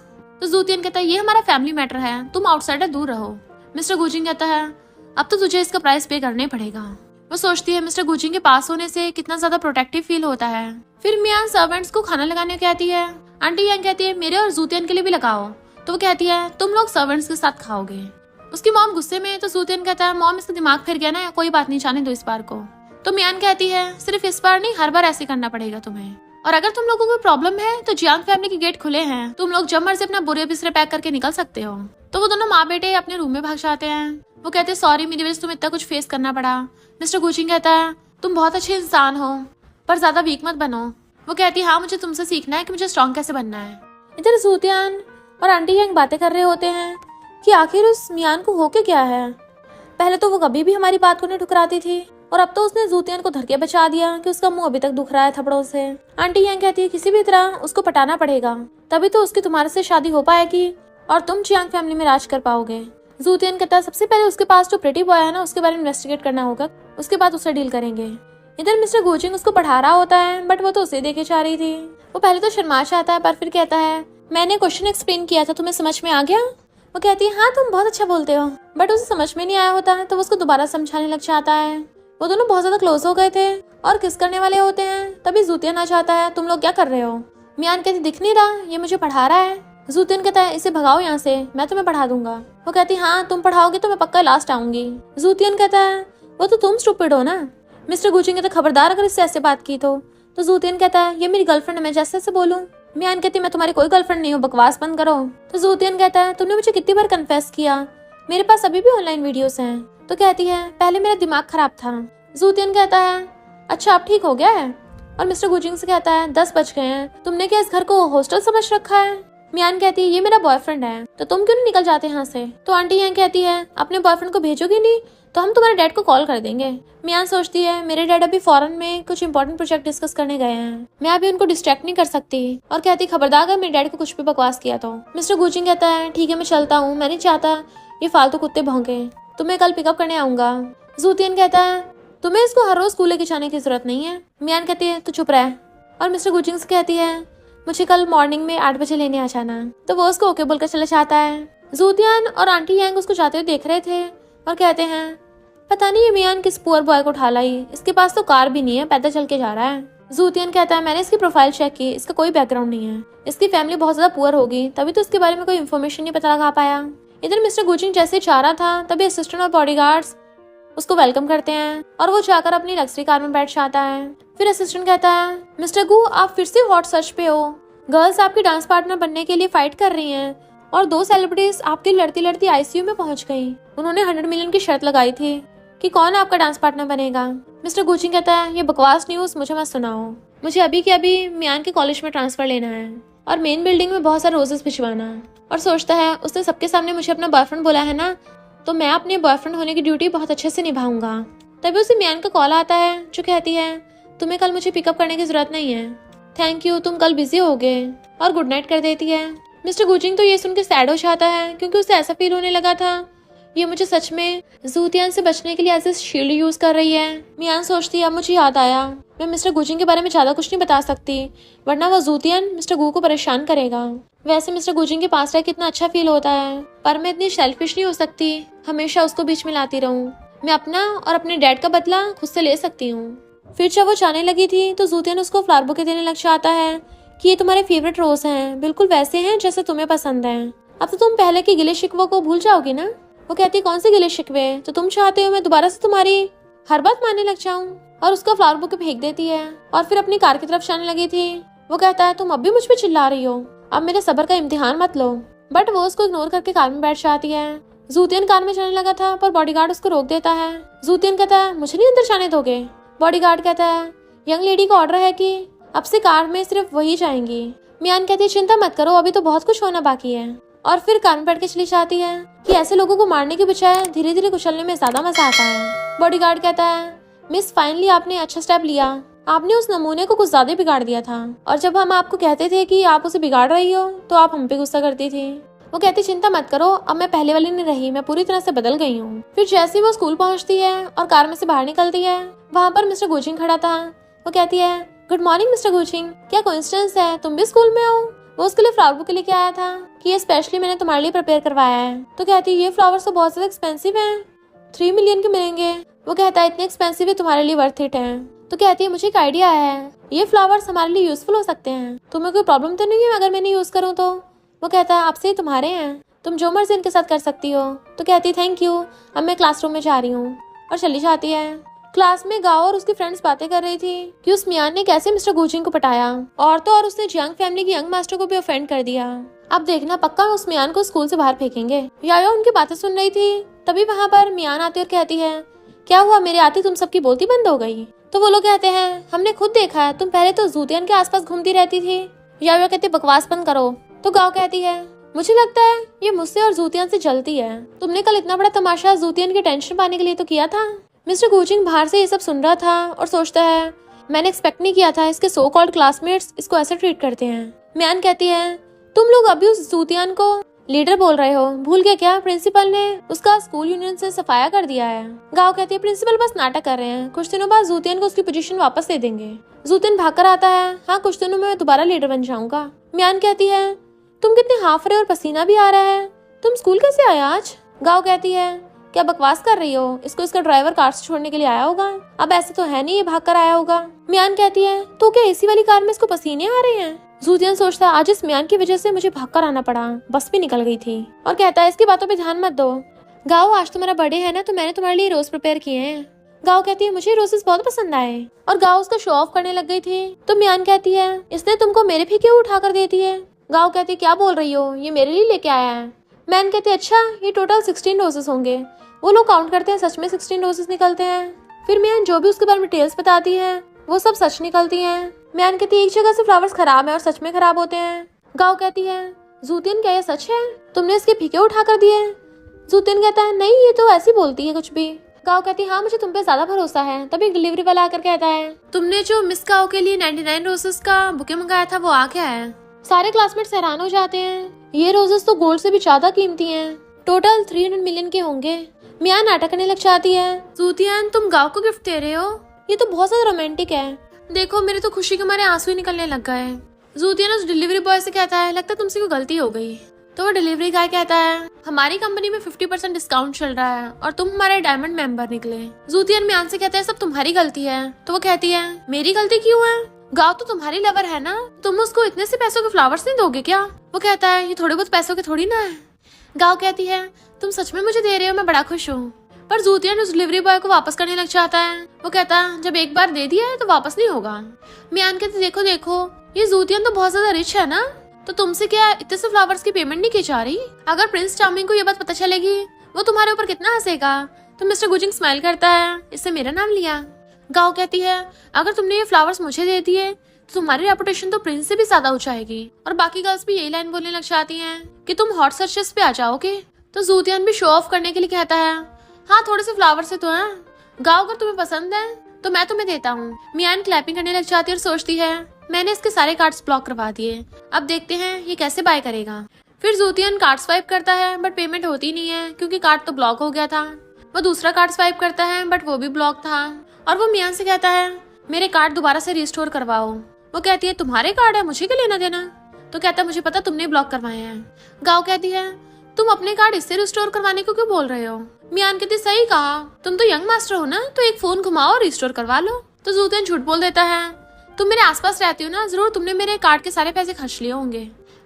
तो जूतियान कहता है ये हमारा फैमिली मैटर है, तुम आउटसाइडर दूर रहो। मिस्टर गुजिंग कहता है अब तो तुझे इसका प्राइस पे करना ही पड़ेगा। वो सोचती है मिस्टर गुजिंग के पास होने से कितना ज्यादा प्रोटेक्टिव फील होता है। फिर मियान सर्वेंट्स को खाना लगाने कहती है। आंटी यंग कहती है मेरे और जूतियान के लिए भी लगाओ। तो वो कहती है तुम लोग सर्वेंट्स के साथ खाओगे। उसकी मॉम गुस्से में, तो जूतियान कहता है मॉम इसका दिमाग फिर गया ना, कोई बात नहीं, जाने दो इस बार को। तो मियान कहती है सिर्फ इस बार नहीं, हर बार ऐसे करना पड़ेगा तुम्हें, और अगर तुम लोगों को प्रॉब्लम है तो जियांग फैमिली के गेट खुले हैं, तुम लोग जब मर्जी अपना बुरे बिस्तरे पैक करके निकल सकते हो। तो वो दोनों माँ बेटे अपने रूम में भाग जाते हैं। वो कहते हैं सॉरी मेरी वजह से तुम्हें इतना कुछ फेस करना पड़ा। मिस्टर गुजिंग कहता है तुम बहुत अच्छे इंसान हो पर ज्यादा वीक मत बनो। वो कहती है हाँ मुझे तुमसे सीखना है कि मुझे स्ट्रॉन्ग कैसे बनना है। इधर जूतियान और आंटी यंग बातें कर रहे होते हैं कि आखिर उस मियान को हो के क्या है। पहले तो वो कभी भी हमारी बात को नहीं ठुकराती थी और अब तो उसने जूतियान को धर के बचा दिया कि उसका मुंह अभी तक दुख रहा है थप्पड़ों से। आंटी यंग कहती है किसी भी तरह उसको पटाना पड़ेगा, तभी तो उसकी तुम्हारे से शादी हो पाएगी और तुम जियांग फैमिली में राज कर पाओगे। जूतियान कहता है सबसे पहले उसके पास जो प्रिटी बॉय है ना उसके बारे में इन्वेस्टिगेट करना होगा, उसके बाद उससे डील करेंगे। इधर मिस्टर गुजिंग उसको पढ़ा रहा होता है बट वो तो उसे देखे जा रही थी। वो पहले तो शर्मा जाता है पर फिर कहता है मैंने क्वेश्चन एक्सप्लेन किया था, तुम्हें समझ में आ गया। वो कहती है हाँ तुम बहुत अच्छा बोलते हो, बट उसे समझ में नहीं आया होता है तो वो उसको दोबारा समझाने लग जाता है। वो दोनों बहुत ज्यादा क्लोज हो गए थे और किस करने वाले होते हैं, तभी जूतियान आ जाता है तुम लोग क्या कर रहे हो। मियान कहती दिख नहीं रहा, ये मुझे पढ़ा रहा है। जूतियान कहता है इसे भगाओ यहाँ से, मैं तुम्हें पढ़ा दूंगा। वो कहती हाँ तुम पढ़ाओगे तो मैं पक्का लास्ट आऊंगी। जूतियान कहता है वो तो तुम स्टूपिड हो ना। मिस्टर गुजिंग कहता खबरदार अगर इससे ऐसे बात की तो जूतियान कहता है ये मेरी गर्लफ्रेंड है, मैं जैसे ऐसे बोलूं। मियान कहती मैं तुम्हारी कोई गर्लफ्रेंड नहीं हूँ, बकवास बंद करो। तो जूतियान कहता है तुमने मुझे कितनी बार कन्फेस किया, मेरे पास अभी भी ऑनलाइन वीडियोस हैं। तो कहती है पहले मेरा दिमाग खराब था। जूतियान कहता है अच्छा अब ठीक हो गया है। और मिस्टर गुजिंग से कहता है 10 बज गए हैं, तुमने क्या इस घर को हॉस्टल समझ रखा है। मियान कहती है ये मेरा बॉयफ्रेंड है, तो तुम क्यों नहीं निकल जाते यहाँ से। तो आंटी यंग कहती है अपने बॉयफ्रेंड को भेजोगी नहीं तो हम तुम्हारे डैड को कॉल कर देंगे। मियान सोचती है मेरे डैड अभी फॉरेन में कुछ इंपॉर्टेंट प्रोजेक्ट डिस्कस करने गए हैं, मैं अभी उनको डिस्ट्रैक्ट नहीं कर सकती। और कहती खबरदार अगर मेरे डैड को कुछ भी बकवास किया तो। मिस्टर गुजिंग कहता है ठीक है मैं चलता हूँ, मैं नहीं चाहता ये फालतू कुत्ते भौंके, तुम्हें कल पिकअप करने आऊंगा। जूतियान कहता है तुम्हें इसको हर रोज स्कूल लेके जाने की जरूरत नहीं है। मियान कहती है तो चुप रह। और मिस्टर गुजिंग से कहती है मुझे कल मॉर्निंग में 8 बजे लेने आ जाना। तो वो उसको ओके बोलकर चला जाता है। जूतियान और आंटी यंग उसको जाते हुए देख रहे थे और कहते हैं पता नहीं ये मियान किस पुअर बॉय को उठा लाई, इसके पास तो कार भी नहीं है, पैदल चल के जा रहा है। जूतियान कहता है मैंने इसकी प्रोफाइल चेक की, इसका कोई बैकग्राउंड नहीं है, इसकी फैमिली बहुत ज्यादा पुअर होगी, तभी तो इसके बारे में कोई इन्फॉर्मेशन नहीं पता लगा पाया। इधर मिस्टर गुजिंग जैसे जा रहा था तभी असिस्टेंट और बॉडीगार्ड्स उसको वेलकम करते हैं और वो जाकर अपनी लग्जरी कार में बैठ जाता है। फिर असिस्टेंट कहता है मिस्टर गू आप फिर से हॉट सर्च पे हो, गर्ल्स आपकी डांस पार्टनर बनने के लिए फाइट कर रही हैं और 2 सेलिब्रिटीज आपकी लड़ती लड़ती आईसीयू में पहुंच गई। उन्होंने 100 मिलियन की शर्त लगाई थी कि कौन आपका डांस पार्टनर बनेगा। मिस्टर गुजिंग कहता है ये बकवास न्यूज मुझे मत सुनाओ, मुझे अभी के अभी मियान के कॉलेज में ट्रांसफर लेना है और मेन बिल्डिंग में बहुत सारे रोजेस भिजवाना। और सोचता है उसने सबके सामने मुझे अपना बॉयफ्रेंड बोला है ना, तो मैं अपने बॉयफ्रेंड होने की ड्यूटी बहुत अच्छे से निभाऊंगा। तभी उसे मियान का कॉल आता है जो कहती है तुम्हें कल मुझे पिकअप करने की जरूरत नहीं है, थैंक यू, तुम कल बिजी होगे, और गुड नाइट कर देती है। मिस्टर गुजिंग तो ये सुन के सैड हो जाता है क्योंकि उसे ऐसा फील होने लगा था ये मुझे सच में जूतियान से बचने के लिए एज ए शील्ड यूज कर रही है। मियान सोचती है अब मुझे याद आया मैं मिस्टर गुजिंग के बारे में ज्यादा कुछ नहीं बता सकती वरना वो जूतियान मिस्टर गू को परेशान करेगा। वैसे मिस्टर गुजिंग के पास रह कितना अच्छा फील होता है, पर मैं इतनी सेल्फिश नहीं हो सकती हमेशा उसको बीच में लाती रहूं। मैं अपना और अपने डैड का बदला खुद से ले सकती हूँ। फिर जब वो जाने लगी थी तो जूतियान उसको फ्लावर बुके देने लग जाता है कि ये तुम्हारे फेवरेट रोज हैं, बिल्कुल वैसे हैं जैसे तुम्हें पसंद है। अब तो तुम पहले के गिले शिकवों को भूल जाओगी ना। वो कहती कौन से गिले शिकवे, तो तुम चाहते हो मैं दोबारा से तुम्हारी हर बात मानने लग जाऊं। और उसका फ्लावर बुके फेंक देती है और फिर अपनी कार की तरफ जाने लगी थी। वो कहता है तुम अब भी मुझ पे चिल्ला रही हो, अब मेरे सब्र का इम्तिहान मत लो। बट वो उसको इग्नोर करके कार में बैठ जाती है। जूतियन कार में चलने लगा था पर बॉडीगार्ड उसको रोक देता है। जूतियन कहता है मुझे नहीं अंदर जाने दोगे। बॉडीगार्ड कहता है यंग लेडी का ऑर्डर है कि अब से कार में सिर्फ वही जाएंगी। मियान कहती है चिंता मत करो, अभी तो बहुत कुछ होना बाकी है। और फिर कार में बैठ के चली जाती है कि ऐसे लोगों को मारने के बजाय धीरे धीरे कुचलने में ज्यादा मजा आता है। बॉडीगार्ड कहता है मिस फाइनली आपने अच्छा स्टेप लिया, आपने उस नमूने को कुछ ज्यादा बिगाड़ दिया था और जब हम आपको कहते थे कि आप उसे बिगाड़ रही हो तो आप हम पे गुस्सा करती थी। वो कहती चिंता मत करो, अब मैं पहले वाली नहीं रही, मैं पूरी तरह से बदल गई हूँ। फिर जैसे ही वो स्कूल पहुंचती है और कार में से बाहर निकलती है, वहाँ पर मिस्टर गुचिंग खड़ा था। वो कहती है गुड मॉर्निंग मिस्टर गुचिंग, क्या कोइंसिडेंस है तुम भी स्कूल में हो। वो उसके लिए फ्लावर बुके लेके आया था कि ये स्पेशली मैंने तुम्हारे लिए प्रिपेयर करवाया है। तो कहती है ये फ्लावर्स तो बहुत ज्यादा एक्सपेंसिव है, 3 मिलियन के मिलेंगे। वो कहता है इतने एक्सपेंसिव है तुम्हारे लिए वर्थ इट है। तो कहती है मुझे एक आइडिया है, ये फ्लावर्स हमारे लिए यूजफुल हो सकते हैं, तुम्हें कोई प्रॉब्लम तो नहीं है अगर मैंने यूज करूँ तो। वो कहता है आपसे ही तुम्हारे हैं, तुम जो मर्जी इनके साथ कर सकती हो। तो कहती है थैंक यू, अब मैं क्लासरूम में जा रही हूँ और चली जाती है। क्लास में गाओ और उसकी फ्रेंड्स बातें कर रही थी कि उस मियान ने कैसे मिस्टर गुचिंग को पटाया और तो और उसने जियांग फैमिली की यंग मास्टर को भी ऑफेंड कर दिया। अब देखना पक्का उस मियान को स्कूल से बाहर फेंकेंगे। यायो उनकी बातें सुन रही थी, तभी वहाँ पर मियान आती और कहती है क्या हुआ मेरे आते तुम सबकी बोलती बंद हो गई। तो वो लोग कहते हैं हमने खुद देखा है, तुम पहले तो जूतियन के आसपास घूमती रहती थी। यायो कहती बकवास बंद करो। तो गाओ कहती है मुझे लगता है ये मुझसे और जूतियन से जलती है, तुमने कल इतना बड़ा तमाशा जूतियन की टेंशन पाने के लिए तो किया था। मिस्टर गुचिंग बाहर से ये सब सुन रहा था और सोचता है मैंने एक्सपेक्ट नहीं किया था इसके सो कॉल्ड क्लासमेट्स इसको ऐसे ट्रीट करते हैं। मियान कहती है तुम लोग अभी उस जूतियन को लीडर बोल रहे हो, भूल गए क्या प्रिंसिपल ने उसका स्कूल यूनियन से सफाया कर दिया है। गाओ कहती है प्रिंसिपल बस नाटक कर रहे हैं, कुछ दिनों बाद जूतियन को उसकी पोजीशन वापस दे देंगे। जूतियन भागकर आता है हाँ कुछ दिनों में मैं दोबारा लीडर बन जाऊंगा। मियान कहती है तुम कितने हाफ रहे और पसीना भी आ रहा है, तुम स्कूल कैसे आए आज। गाओ कहती है क्या बकवास कर रही हो, इसको इसका ड्राइवर कार से छोड़ने के लिए आया होगा, अब ऐसे तो है नहीं ये भाग कर आया होगा। मियान कहती है तो क्या एसी वाली कार में इसको पसीने आ रहे हैं। जूतियन सोचता आज इस मियान की वजह से मुझे भाग कर आना पड़ा, बस भी निकल गई थी। और कहता है इसकी बातों पे ध्यान मत दो। गाओ आज तुम्हारा बर्थडे है ना, तो मैंने तुम्हारे लिए रोज प्रिपेयर किए हैं। गाओ कहती है मुझे रोजेस बहुत पसंद आए और गाओ उसका शो ऑफ करने लग गई थी। तो मियान कहती है इसने तुमको मेरे भी क्यों उठा कर देती है। गाओ कहती है क्या बोल रही हो, ये मेरे लिए लेके आया है। मैन कहती है अच्छा ये टोटल 16 रोजेस होंगे। वो लोग काउंट करते हैं, सच में 16 रोजेस निकलते हैं। फिर मियान जो भी उसके बारे में डिटेल्स बताती है वो सब सच निकलती हैं। मियान कहती है एक जगह से फ्लावर्स खराब है और सच में खराब होते हैं। गाओ कहती है जूतियन क्या ये सच है, तुमने इसके फीके उठा कर दिए। जूतियन कहता है नहीं ये तो ऐसी बोलती है कुछ भी। गाओ कहती है हाँ मुझे तुम पे ज्यादा भरोसा है। तभी डिलीवरी वाला आकर कहता है तुमने जो मिस गाओ के लिए 99 रोजेस का बुके मंगाया था वो आ गया है। सारे क्लासमेट्स हैरान हो जाते हैं, ये रोजेस तो गोल्ड से भी ज्यादा कीमती हैं, टोटल 300 मिलियन के होंगे। मियान नाटक करने लग जाती है जूतियन तुम गाओ को गिफ्ट दे रहे हो, ये तो बहुत ज्यादा रोमांटिक है, देखो मेरे तो खुशी के मारे आंसू ही निकलने लग गए। जूतियन उस डिलीवरी बॉय से कहता है लगता है तुमसे कोई गलती हो गई। तो वो डिलीवरी गाय कहता है हमारी कंपनी में 50% डिस्काउंट चल रहा है और तुम हमारे डायमंड मेंबर निकले। जूतियन मियान से कहता है सब तुम्हारी गलती है। तो वो कहती है मेरी गलती क्यों है, गाओ तो तुम्हारी लवर है ना, तुम उसको इतने से पैसों के फ्लावर्स नहीं दोगे क्या। वो कहता है ये थोड़े बहुत पैसों के थोड़ी ना है। गाओ कहती है तुम सच में मुझे दे रहे हो, मैं बड़ा खुश हूँ। पर जूतियन उस डिलीवरी बॉय को वापस करने लग जाता है। वो कहता है जब एक बार दे दिया है तो वापस नहीं होगा। मियान कहती देखो देखो ये जूतियन तो बहुत ज्यादा रिच है ना, तो तुमसे क्या इतने से फ्लावर्स की पेमेंट नहीं की जा रही। अगर प्रिंस चार्मिंग को ये बात पता चलेगी वो तुम्हारे ऊपर कितना हंसेगा। तो मिस्टर गुचिंग स्माइल करता है, इससे मेरा नाम लिया। गाओ कहती है अगर तुमने ये फ्लावर्स मुझे दे दिए तो तुम्हारी रेपुटेशन तो प्रिंस से भी ज्यादा हो जाएगी। और बाकी गर्ल्स भी यही लाइन बोलने लग जाती हैं कि तुम हॉट सर्चेस पे आ जाओगे। तो जूतियन भी शो ऑफ करने के लिए कहता है हाँ थोड़े से फ्लावर से तो है, गाओ अगर तुम्हें पसंद है तो मैं तुम्हें देता हूँ। मियान क्लैपिंग करने लग जाती है और सोचती है मैंने इसके सारे कार्ड्स ब्लॉक करवा दिए, अब देखते हैं ये कैसे बाय करेगा। फिर जूतियन कार्ड स्वाइप करता है बट पेमेंट होती नहीं है क्योंकि कार्ड तो ब्लॉक हो गया था। वो दूसरा कार्ड स्वाइप करता है बट वो भी ब्लॉक था और वो मियान से कहता है मेरे कार्ड दोबारा से रिस्टोर करवाओ। वो कहती है तुम्हारे कार्ड है, मुझे क्या लेना देना। तो कहता है मुझे पता तुमने ब्लॉक करवाए हैं। गाओ कहती है तुम अपने कार्ड इससे रिस्टोर करवाने को क्यों बोल रहे हो। मियान कहती सही कहा, तुम तो यंग मास्टर हो ना, तो एक फोन घुमाओ और रिस्टोर करवा लो। तो जूतियन झूठ बोल देता है तुम मेरे आसपास रहती हो ना, जरूर तुमने मेरे कार्ड के सारे पैसे खर्च लिए होंगे।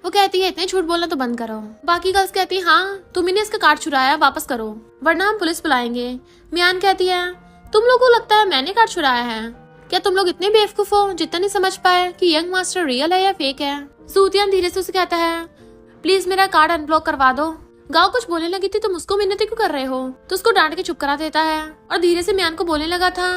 वो कहती है इतने झूठ बोलना तो बंद करो। बाकी गर्ल्स कहती है हाँ तुम ने इसका कार्ड चुराया, वापस करो वरना हम पुलिस बुलाएंगे। मियान कहती है तुम लोगों को लगता है मैंने कार्ड चुराया है, क्या तुम लोग इतने बेवकूफ हो जितना नहीं समझ पाए कि यंग मास्टर रियल है या फेक है। जूतियन धीरे से उसे कहता है प्लीज मेरा कार्ड अनब्लॉक करवा दो। गाओ कुछ बोलने लगी थी, तुम उसको मिन्नतें क्यों कर रहे हो? तो उसको डांट के चुप करा देता है और धीरे से मियान को बोलने लगा था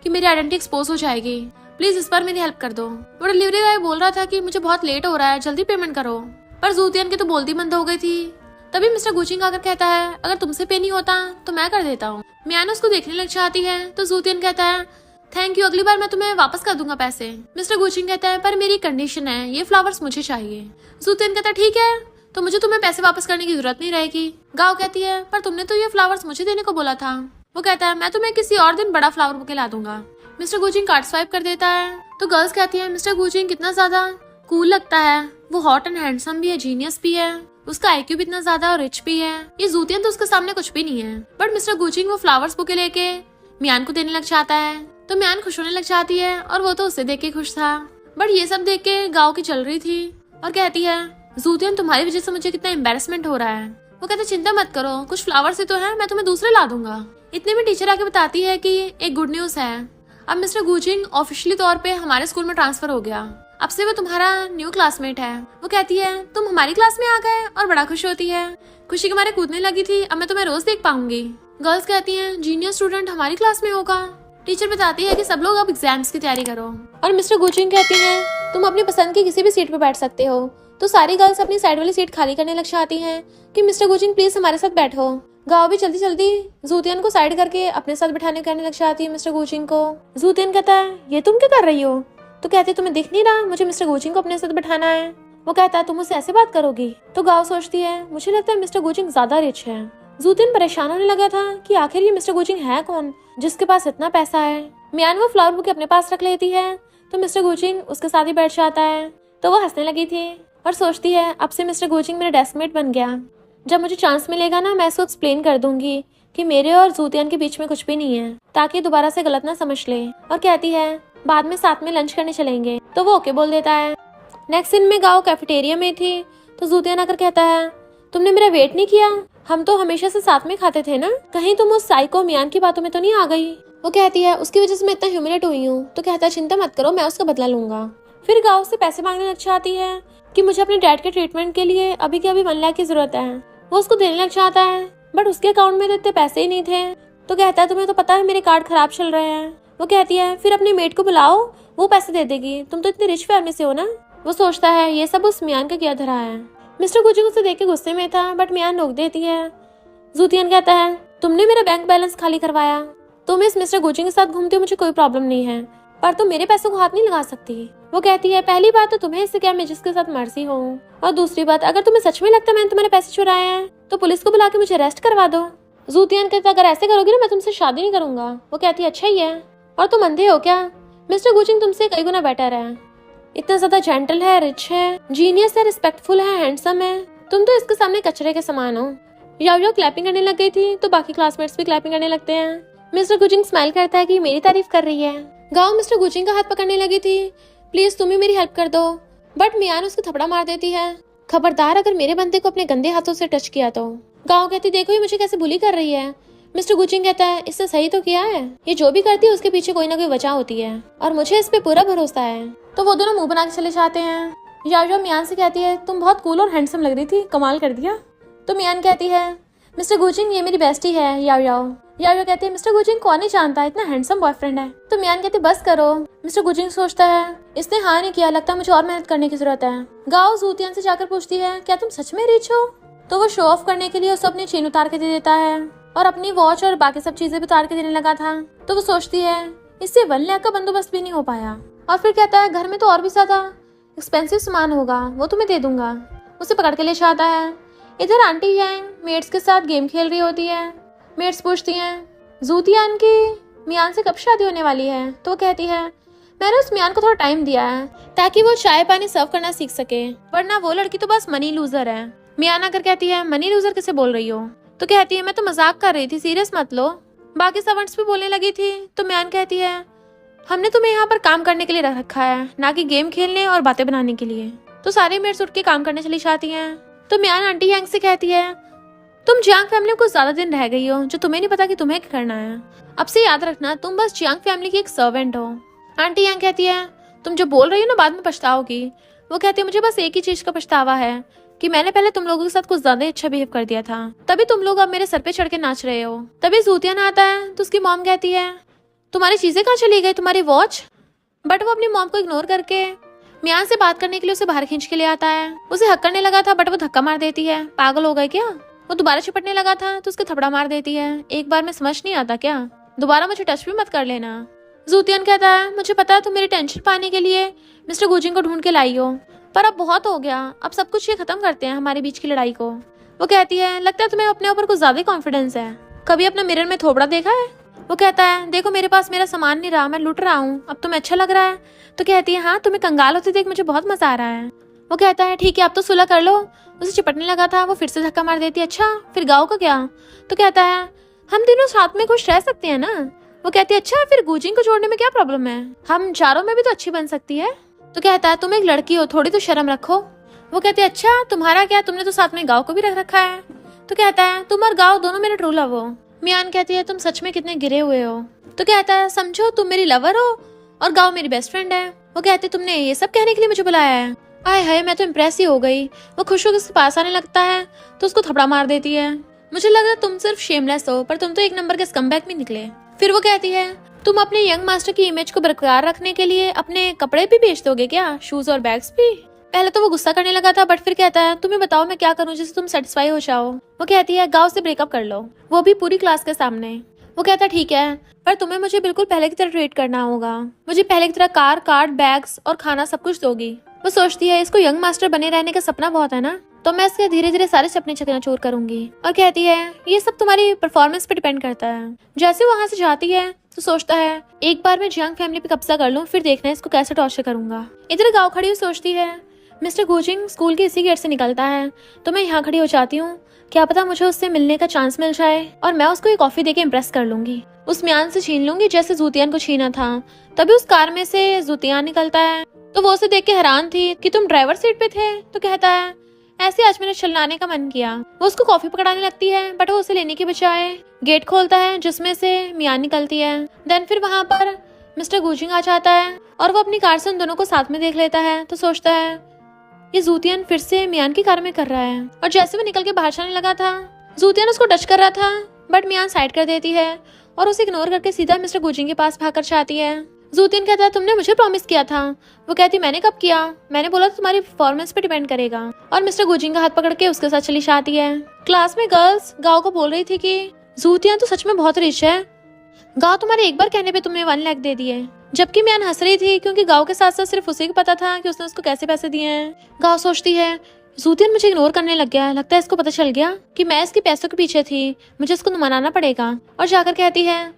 कि मेरी आइडेंटिटी एक्सपोज हो जाएगी, प्लीज इस पर मेरी हेल्प कर दो। वो डिलीवरी बॉय बोल रहा था कि मुझे बहुत लेट हो रहा है, जल्दी पेमेंट करो, पर जूतियन की तो बोलती बंद हो गई थी। तभी मिस्टर गुचिंग आकर कहता है अगर तुमसे पे नहीं होता तो मैं कर देता हूँ। मियान उसको देखने लग जाती है तो जूतियन कहता है थैंक यू, अगली बार मैं तुम्हें वापस कर दूंगा पैसे। मिस्टर गुचिंग कहता है पर मेरी कंडीशन है, ये फ्लावर्स मुझे चाहिए। जूतियन कहता है ठीक है, तो मुझे तुम्हें पैसे वापस करने की जरूरत नहीं रहेगी। गाओ कहती है पर तुमने तो ये फ्लावर्स मुझे देने को बोला था। वो कहता है मैं तुम्हें किसी और दिन बड़ा फ्लावर बुके ला दूंगा। मिस्टर गुचिंग कार्ड स्वाइप कर देता है तो गर्ल्स कहती है मिस्टर गुचिंग कितना ज्यादा कूल लगता है, वो हॉट एंड हैंडसम भी है, जीनियस भी है, उसका IQ भी इतना ज्यादा और रिच भी है। ये जूतियन तो उसके सामने कुछ भी नहीं है। बट मिस्टर गुचिंग वो फ्लावर्स बुके लेके मियान को देने लग जाता है तो मियान खुश होने लग जाती है और वो तो उसे देख के खुश था। बट ये सब देख के गाँव की चल रही थी और कहती है जूतियन तुम्हारी वजह से मुझे कितना एम्बेरसमेंट हो रहा है। वो कहते चिंता मत करो, कुछ फ्लावर्स ही तो है, मैं तुम्हें दूसरे ला दूंगा। इतने में टीचर आके बताती है कि एक गुड न्यूज है, अब मिस्टर गुचिंग ऑफिशियली तौर पे हमारे स्कूल में ट्रांसफर हो गया, अब से वो तुम्हारा न्यू क्लासमेट है। वो कहती है तुम हमारी क्लास में आ गए और बड़ा खुश होती है, खुशी के मारे कूदने लगी थी, अब मैं तुम्हें रोज देख पाऊंगी। गर्ल्स कहती हैं जीनियर स्टूडेंट हमारी क्लास में होगा। टीचर बताती है कि सब लोग अब एग्जाम्स की तैयारी करो और मिस्टर गुचिंग कहती हैं तुम अपनी पसंद की किसी भी सीट पे बैठ सकते हो। तो सारी गर्ल्स अपनी साइड वाली सीट खाली करने लग जाती हैं कि मिस्टर गुचिंग प्लीज हमारे साथ बैठो। गाओ भी जल्दी जल्दी जूतियन को साइड करके अपने साथ बैठाने कहने लग जाती है मिस्टर गुचिंग को। जूतियन कहता है ये तुम क्या कर रही हो? तो कहते तुम्हें दिख नहीं रहा मुझे मिस्टर गुचिंग को अपने साथ बैठाना है। वो कहता है तुम मुझसे ऐसे बात करोगी? तो गाओ सोचती है मुझे लगता है मिस्टर गुचिंग ज्यादा रिच है। जूतियन परेशान होने लगा था कि आखिर ये मिस्टर गुचिंग है कौन जिसके पास इतना पैसा है। मियान वो फ्लावर बुके अपने पास रख लेती है तो मिस्टर गुचिंग उसके साथ ही बैठ जाता है। तो वो हंसने लगी थी और सोचती है अब से मिस्टर गुचिंग मेरा डेस्कमेट बन गया, जब मुझे चांस मिलेगा ना मैं इसको एक्सप्लेन कर दूंगी कि मेरे और जूतियन के बीच में कुछ भी नहीं है, ताकि दोबारा से गलत ना समझ ले। और कहती है बाद में साथ में लंच करने चलेंगे, तो वो ओके बोल देता है। नेक्स्ट सीन में गाओ कैफेटेरिया में थी तो जूतियन आकर कहता है तुमने मेरा वेट नहीं किया, हम तो हमेशा से साथ में खाते थे ना, कहीं तुम उस साइको मियान की बातों में तो नहीं आ गई? वो कहती है उसकी वजह से मैं इतना ह्यूमिलेट हुई हूँ। तो कहता है चिंता मत करो, मैं उसका बदला लूंगा। फिर गाँव से पैसे मांगने लग जाती है कि मुझे अपने डैड के ट्रीटमेंट के लिए अभी के अभी 1 लाख की जरूरत है। वो उसको देने लग जाता है बट उसके अकाउंट में तो इतने पैसे ही नहीं थे। तो कहता है तुम्हें तो पता है मेरे कार्ड खराब चल रहे हैं। वो कहती है फिर अपनी मेट को बुलाओ, वो पैसे दे देगी, तुम तो इतनी रिच फैमिली से हो ना। वो सोचता है ये सब उस मियान का किया धरा है। मिस्टर गुचिंग उसे देख के गुस्से में था बट मियान रोक देती है। जूतियन कहता है तुमने मेरा बैंक बैलेंस खाली करवाया, तुम इस मिस्टर गुचिंग के साथ घूमती हो, मुझे कोई प्रॉब्लम नहीं है, पर तुम मेरे पैसों को हाथ नहीं लगा सकती। वो कहती है पहली बात तो तुम्हें इससे क्या, मैं जिसके साथ मर्जी हो, और दूसरी बात अगर तुम्हें सच में लगता है मैंने तुम्हारे पैसे चुराए हैं तो पुलिस को बुला के मुझे अरेस्ट करवा दो। जूतियन कहता अगर ऐसे करोगी ना मैं तुमसे शादी नहीं करूंगा। वो कहती है अच्छा ही है, और तुम अंधे हो क्या? मिस्टर गुचिंग तुमसे कई गुना बेटर है, इतना ज्यादा जेंटल है, रिच है, जीनियस है, रिस्पेक्टफुल है, हैंडसम है, तुम तो इसके सामने कचरे के समान हो। याओ क्लैपिंग करने लग गई थी तो बाकी क्लासमेट्स भी क्लैपिंग करने लगते हैं। मिस्टर गुचिंग स्माइल करता है कि मेरी तारीफ कर रही है। गाँव मिस्टर गुचिंग का हाथ पकड़ने लगी थी, प्लीज तुम ही मेरी हेल्प कर दो, बट मियान उसको थपड़ा मार देती है, खबरदार अगर मेरे बंदे को अपने गंदे हाथों से टच किया तो। गाँव कहती देखो ये मुझे कैसे बुली कर रही है। मिस्टर गुचिंग कहता है इससे सही तो किया है, ये जो भी करती है उसके पीछे कोई ना कोई वजह होती है और मुझे इस पे पूरा भरोसा है। तो वो दोनों मुंह बना के चले जाते हैं। याओ मियान से कहती है तुम बहुत कूल और हैंडसम लग रही थी, कमाल कर दिया। तो मियान कहती है मिस्टर गुचिंग ये मेरी बेस्टी है याओ कहती है मिस्टर गुचिंग कौन नहीं जानता, इतना हैंडसम बॉयफ्रेंड है। तो मियान कहती बस करो। मिस्टर गुचिंग सोचता है इसने हाँ नहीं किया, लगता है मुझे और मेहनत करने की जरूरत है। गाओ जूतियन से जाकर पूछती है क्या तुम सच में रिच हो? तो वो शो ऑफ करने के लिए उसे अपनी चेन उतार के दे देता है और अपनी वॉच और बाकी सब चीजें भी उतार के देने लगा था। तो वो सोचती है इससे 1 लाख का बंदोबस्त भी नहीं हो पाया, और फिर कहता है घर में तो और भी ज्यादा एक्सपेंसिव सामान होगा, वो तुम्हें दे दूंगा। उसे पकड़ के ले जाता है। इधर आंटी है मेट्स के साथ गेम खेल रही होती है। मेट्स पूछती हैं जूतियन की मियान से कब शादी होने वाली है? तो वो कहती है मैंने उस मियान को थोड़ा टाइम दिया है ताकि वो चाय पानी सर्व करना सीख सके, वरना वो लड़की तो बस मनी लूजर है। मियान आकर कहती है मनी लूजर किसे बोल रही हो? तो कहती है मैं तो मजाक कर रही थी, सीरियस मत लो। बाकी सर्वेंट्स भी बोलने लगी थी। तो मियान कहती है हमने तुम्हें यहाँ पर काम करने के लिए रख रखा है, ना कि गेम खेलने और बातें बनाने के लिए। तो सारी मेट्स उठ के काम करने चली जाती हैं। तो मियान आंटी यांग से कहती है तुम जियांग फैमिली में कुछ ज्यादा दिन रह गई हो, जो तुम्हें नहीं पता कि तुम्हें क्या करना है। अब से याद रखना तुम बस जियांग फैमिली की एक सर्वेंट हो। आंटी यांग कहती है तुम जो बोल रही हो ना बाद में पछताओगी। वो कहती है मुझे बस एक ही चीज का पछतावा है कि मैंने पहले तुम लोगों के साथ कुछ ज्यादा ही अच्छा बिहेव कर दिया था, तभी तुम लोग अब मेरे सर पे चढ़ के नाच रहे हो। तभी जूतियान आता है तो उसकी मॉम कहती है तुम्हारी चीजें कहाँ चली गई, तुम्हारी वॉच। बट वो अपनी मॉम को इग्नोर करके मियान से बात करने के लिए उसे बाहर खींच के ले आता है। उसे हक करने लगा था बट वो धक्का मार देती है। पागल हो गए क्या। वो दोबारा चिपटने लगा था तो उसके थपड़ा मार देती है। एक बार में समझ नहीं आता क्या, दोबारा मुझे टच भी मत कर लेना। जूतियन कहता है मुझे पता है तुम मेरी टेंशन पाने के लिए मिस्टर गुजिंग को ढूंढ के लाई हो, पर अब बहुत हो गया, अब सब कुछ ये खत्म करते हैं हमारे बीच की लड़ाई को। वो कहती है लगता है तुम्हें अपने ऊपर कुछ ज्यादा कॉन्फिडेंस है, कभी अपना मिरर में थोबड़ा देखा है। वो कहता है देखो मेरे पास मेरा सामान नहीं रहा, मैं लूट रहा हूँ, अब तुम्हें अच्छा लग रहा है। तो कहती है हाँ तुम्हें कंगाल होते देख मुझे बहुत मजा आ रहा है। वो कहता है ठीक है अब तो सुलह कर लो। उसे चिपटने लगा था, वो फिर से धक्का मार देती है अच्छा फिर गाँव का क्या। तो कहता है हम तीनों साथ में खुश रह सकते हैं ना। वो कहती है अच्छा फिर गुजिंग को छोड़ने में क्या प्रॉब्लम है, हम चारों में भी तो अच्छी बन सकती है। तो कहता है तुम एक लड़की हो, थोड़ी तो शर्म रखो। वो कहते हैं अच्छा तुम्हारा क्या, तुमने तो साथ में गाँव को भी रख रखा है। तो कहता है तुम और गाँव दोनों मेरे ट्रू लव हो। मियान कहती है तुम सच में कितने गिरे हुए हो। तो कहता है समझो तुम मेरी लवर हो और गाँव मेरी बेस्ट फ्रेंड है। वो कहती तुमने ये सब कहने के लिए मुझे बुलाया है। आय हाय मैं तो इम्प्रेस ही हो गई। वो खुश होकर उसके पास आने लगता है तो उसको थपड़ा मार देती है। मुझे लग रहा तुम सिर्फ शेमलेस हो, पर तुम तो एक नंबर के स्कमबैग में निकले। फिर वो कहती है तुम अपने यंग मास्टर की इमेज को बरकरार रखने के लिए अपने कपड़े भी बेच दोगे क्या, शूज और बैग्स भी। पहले तो वो गुस्सा करने लगा था बट फिर कहता है तुम्हें बताओ मैं क्या करूं जिससे तुम सेटिस्फाई हो जाओ। वो कहती है गाँव से ब्रेकअप कर लो, वो भी पूरी क्लास के सामने। वो कहता है ठीक है पर तुम्हें मुझे बिल्कुल पहले की तरह ट्रीट करना होगा, मुझे पहले की तरह कार, कार्ड, बैग्स और खाना सब कुछ दोगी। वो सोचती है इसको यंग मास्टर बने रहने का सपना बहुत है ना, तो मैं इसके धीरे धीरे सारे सपने चकनाचूर करूंगी। और कहती है ये सब तुम्हारी परफॉर्मेंस पे डिपेंड करता है। जैसे वहां से जाती है तो सोचता है एक बार मैं जियांग फैमिली पे कब्जा कर लूं, फिर देखना है इसको कैसे टॉर्चर करूंगा। इधर गाँव खड़ी हुई सोचती है मिस्टर गुजिंग स्कूल के इसी गेट से निकलता है तो मैं यहाँ खड़ी हो जाती हूँ, क्या पता मुझे उससे मिलने का चांस मिल जाए और मैं उसको एक कॉफी देके इम्प्रेस कर लूंगी, उस म्यान से छीन लूंगी जैसे जूतियान को छीना था। तभी उस कार में से जूतियान निकलता है तो वो उसे देख के हैरान थी कि तुम ड्राइवर सीट पे थे। तो कहता है ऐसे आज मैंने चलनाने का मन किया। वो उसको कॉफी पकड़ाने लगती है बट वो उसे लेने के बजाय गेट खोलता है जिसमें से मियान निकलती है। देन फिर वहाँ पर मिस्टर गुजिंग आ जाता है और वो अपनी कार से उन दोनों को साथ में देख लेता है तो सोचता है ये जूतियान फिर से मियान की कार में कर रहा है। और जैसे वो निकल के बाहर जाने लगा था जूतियान उसको टच कर रहा था बट मियान साइड कर देती है और उसे इग्नोर करके सीधा मिस्टर गुजिंग के पास भागकर जाती है। जूतियान कहता है तुमने मुझे प्रॉमिस किया था। वो कहती मैंने कब किया, मैंने बोला तो तुम्हारी परफॉर्मेंस पे डिपेंड करेगा। और मिस्टर गुजिंग का हाथ पकड़ के उसके साथ चली जाती है। क्लास में गर्ल्स गाँव को बोल रही थी कि जूतियान तो सच में बहुत रिच है, गाँव तुम्हारे एक बार कहने पे तुमने 1 लाख दे दिए। जबकि मियान हंस रही थी क्योंकि गाँव के साथ साथ सिर्फ उसे ही पता था कि उसने उसको कैसे पैसे दिए हैं। गाँव सोचती है जूतियान मुझे इग्नोर करने लग गया, लगता है इसको पता चल गया कि मैं इसके पैसों के पीछे थी, मुझे इसको मनाना पड़ेगा। और जाकर कहती है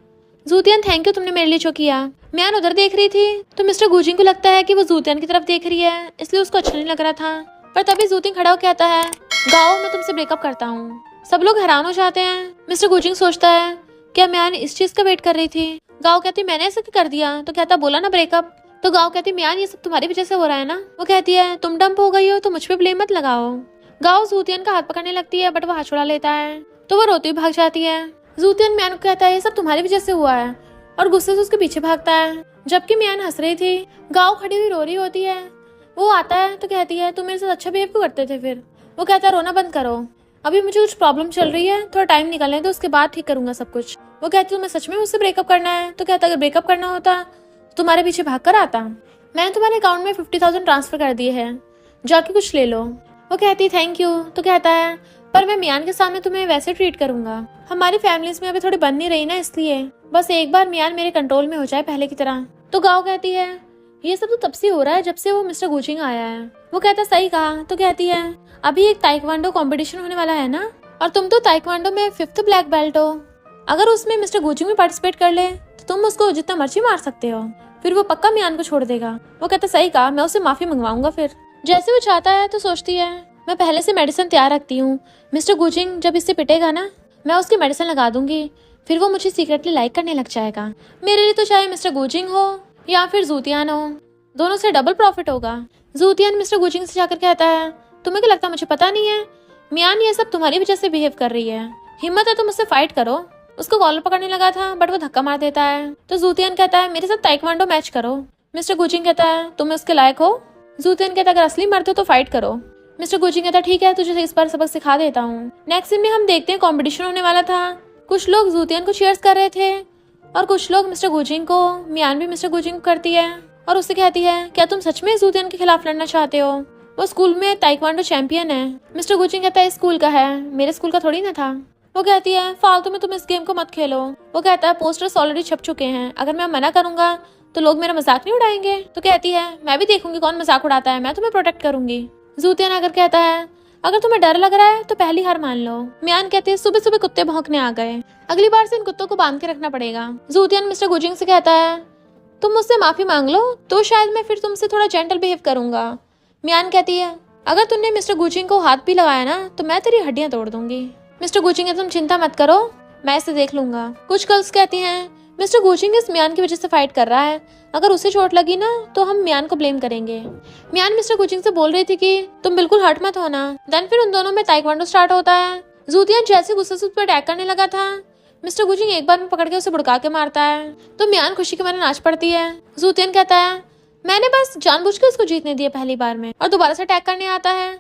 जूतियान थैंक यू तुमने मेरे लिए जो किया। मियान उधर देख रही थी तो मिस्टर गुजिंग को लगता है कि वो जूतियान की तरफ देख रही है, इसलिए उसको अच्छा नहीं लग रहा था। पर तभी जूतियान खड़ा होकर कहता है गाँव मैं तुमसे ब्रेकअप करता हूँ। सब लोग हैरान हो जाते हैं। मिस्टर गुजिंग सोचता है क्या मियान इस चीज का वेट कर रही थी। गाँव कहती मैंने ऐसा क्या कर दिया। तो कहता बोला ना ब्रेकअप। तो गाँव कहती मियान ये सब तुम्हारी वजह से हो रहा है ना। वो कहती है तुम डंप हो गई हो तो मुझ पे ब्लेम मत लगाओ। गाँव जूतियान का हाथ पकड़ने लगती है बट वो हाथ छुड़ा लेता है तो वो रोती हुई भाग जाती है। जूतियान मियान को कहता है ये सब तुम्हारी वजह से हुआ है और गुस्से से उसके पीछे भागता है। जबकि मियान हंस रही थी गाँव खड़ी हुई रो रही होती है। वो आता है तो कहती है तुम मेरे साथ अच्छा बिहेव क्यों करते थे। फिर वो कहता है रोना बंद करो, अभी मुझे कुछ प्रॉब्लम चल रही है, थोड़ा टाइम निकालने तो उसके बाद ठीक करूंगा सब कुछ। वो कहती तुम्हें सच में मुझसे ब्रेकअप करना है। तो कहता अगर ब्रेकअप करना होता तो तुम्हारे पीछे भाग कर आता, मैंने तुम्हारे अकाउंट में 50,000 ट्रांसफर कर दिए हैं, जाके कुछ ले लो। वो कहती थैंक यू। तो कहता है पर मैं मियान के सामने तुम्हें वैसे ट्रीट करूंगा, हमारी फैमिलीज में अभी थोड़ी बन नहीं रही ना, इसलिए बस एक बार मियान मेरे कंट्रोल में हो जाए पहले की तरह। तो गाँव कहती है ये सब तो तब से हो रहा है जब से वो मिस्टर गुजिंग आया है। वो कहता सही कहा। तो कहती है अभी एक ताइक्वांडो कंपटीशन होने वाला है ना, और तुम तो ताइक्वांडो में 5th ब्लैक बेल्ट हो, अगर उसमें मिस्टर गुजिंग भी पार्टिसिपेट कर ले तो तुम उसको जितना मर्जी मार सकते हो, फिर वो पक्का मियान को छोड़ देगा। वो कहता सही कहा, मैं उससे माफी मंगवाऊंगा। फिर जैसे वो चाहता है तो सोचती है मैं पहले से मेडिसिन तैयार रखती हूँ, मिस्टर गुजिंग जब इससे पिटेगा ना मैं उसकी मेडिसिन लगा दूंगी, फिर वो मुझे सीक्रेटली लाइक करने लग जाएगा। मेरे लिए तो चाहे मिस्टर गुजिंग हो या फिर जूतियान हो, दोनों से डबल प्रॉफिट होगा। जूतियान मिस्टर गुजिंग से जाकर कहता है तुम्हें क्या लगता मुझे पता नहीं है, मियान ये सब तुम्हारी वजह से बिहेव कर रही है, हिम्मत है तो मुझसे फाइट करो। उसको कॉलर पकड़ने लगा था बट वो धक्का मार देता है। तो जूतियान कहता है मेरे साथ ताइक्वांडो मैच करो। मिस्टर गुजिंग कहता है तुम उसके लायक हो। जूतियान कहता है अगर असली मर्द हो तो फाइट करो। मिस्टर गुचिंग कहता ठीक है, तुझे इस बार सबक सिखा देता हूँ। नेक्स्ट सीन में हम देखते हैं कंपटीशन होने वाला था। कुछ लोग जूतियन को चीयर्स कर रहे थे और कुछ लोग मिस्टर गुचिंग को। मियान भी मिस्टर गुचिंग को करती है और उससे कहती है, क्या तुम सच में जूतियन के खिलाफ लड़ना चाहते हो? वो स्कूल में ताइक्वांडो चैंपियन है। मिस्टर गुचिंग कहता है स्कूल का है, मेरे स्कूल का थोड़ी ना था। वो कहती है फालतू में तुम इस गेम को मत खेलो। वो कहता है पोस्टर्स ऑलरेडी छप चुके हैं, अगर मैं मना करूंगा तो लोग मेरा मजाक नहीं उड़ाएंगे। तो कहती है मैं भी देखूंगी कौन मजाक उड़ाता है, मैं तुम्हें प्रोटेक्ट करूंगी। जूतियन अगर कहता है अगर तुम्हें डर लग रहा है तो पहली हार मान लो। मियान कहती है सुबह सुबह कुत्ते भौंकने आ गए, अगली बार से इन कुत्तों को बांध के रखना पड़ेगा। जूतियन मिस्टर गुचिंग से कहता है तुम मुझसे माफी मांग लो तो शायद मैं फिर तुमसे थोड़ा जेंटल बिहेव करूंगा। मियान कहती है अगर तुमने मिस्टर गुचिंग को हाथ भी लगाया ना तो मैं तेरी हड्डियां तोड़ दूंगी। मिस्टर गुचिंग तुम चिंता मत करो, मैं इसे देख लूंगा। कुछ गर्ल्स कहती हैं मिस्टर गुचिंग इस मियान की वजह से फाइट कर रहा है, अगर उसे चोट लगी ना तो हम मियान को ब्लेम करेंगे। मियान मिस्टर गुचिंग से बोल रही थी कि तुम बिल्कुल हर्ट मत होना। देन फिर उन दोनों में ताइक्वांडो स्टार्ट होता है। जूतियन जैसे गुस्से से उस पर अटैक करने लगा था, मिस्टर गुचिंग एक बार में पकड़ के उसे बुड़का के मारता है तो मियान खुशी के मारे नाच पड़ती है। जूतियन कहता है मैंने बस जानबूझ के उसको जीतने दिया पहली बार में, और दोबारा से अटैक करने आता है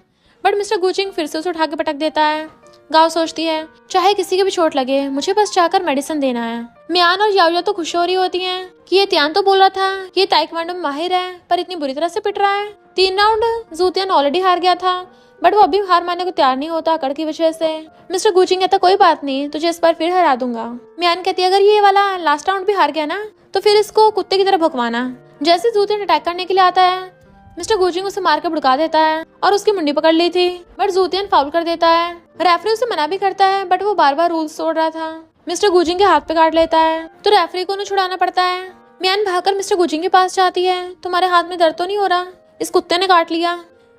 बट मिस्टर गुचिंग फिर से उसे उठा के पटक देता है। गाओ सोचती है चाहे किसी के भी चोट लगे मुझे बस जाकर मेडिसिन देना है। मियान और याओया तो खुश हो रही होती हैं कि ये त्यान तो बोल रहा था कि ये ताइक्वांडो में माहिर है पर इतनी बुरी तरह से पिट रहा है। 3 राउंड जूतियन ऑलरेडी हार गया था बट वो अभी हार मानने को तैयार नहीं होता अकड़ की वजह से। मिस्टर गुचिंग कहता कोई बात नहीं, तुझे इस बार फिर हरा दूंगा। मियान कहती है अगर ये वाला लास्ट राउंड भी हार गया ना तो फिर इसको कुत्ते की तरह भुकवाना। जैसे जूतियन अटैक करने के लिए आता है मिस्टर गुचिंग उसे मार के भुड़का देता है और उसकी मुंडी पकड़ ली थी बट जूतियन फाउल कर देता है। रेफरी उसे मना भी करता है बट वो बार बार रूल्स तोड़ रहा था। मिस्टर गुचिंग के हाथ पे काट लेता है तो रेफरी को उन्हें छुड़ाना पड़ता है। मियान भागकर मिस्टर गुचिंग के पास जाती है, तुम्हारे हाथ में दर्द तो नहीं हो रहा? इस कुत्ते ने काट लिया।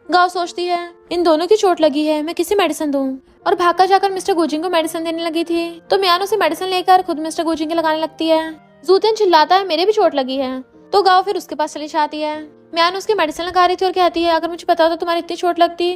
गाओ सोचती है इन दोनों की चोट लगी है, मैं किसी मेडिसिन दूं, और भागकर जाकर मिस्टर गुचिंग को मेडिसिन देने लगी थी तो मियान उसे मेडिसिन लेकर खुद मिस्टर गुचिंग के लगाने लगती है। जूतियन चिल्लाता है मेरे भी चोट लगी है तो गाओ फिर उसके पास चली जाती है। मियान उसकी मेडिसिन लगा रही थी और कहती है अगर मुझे पता होता तुम्हारी इतनी चोट लगती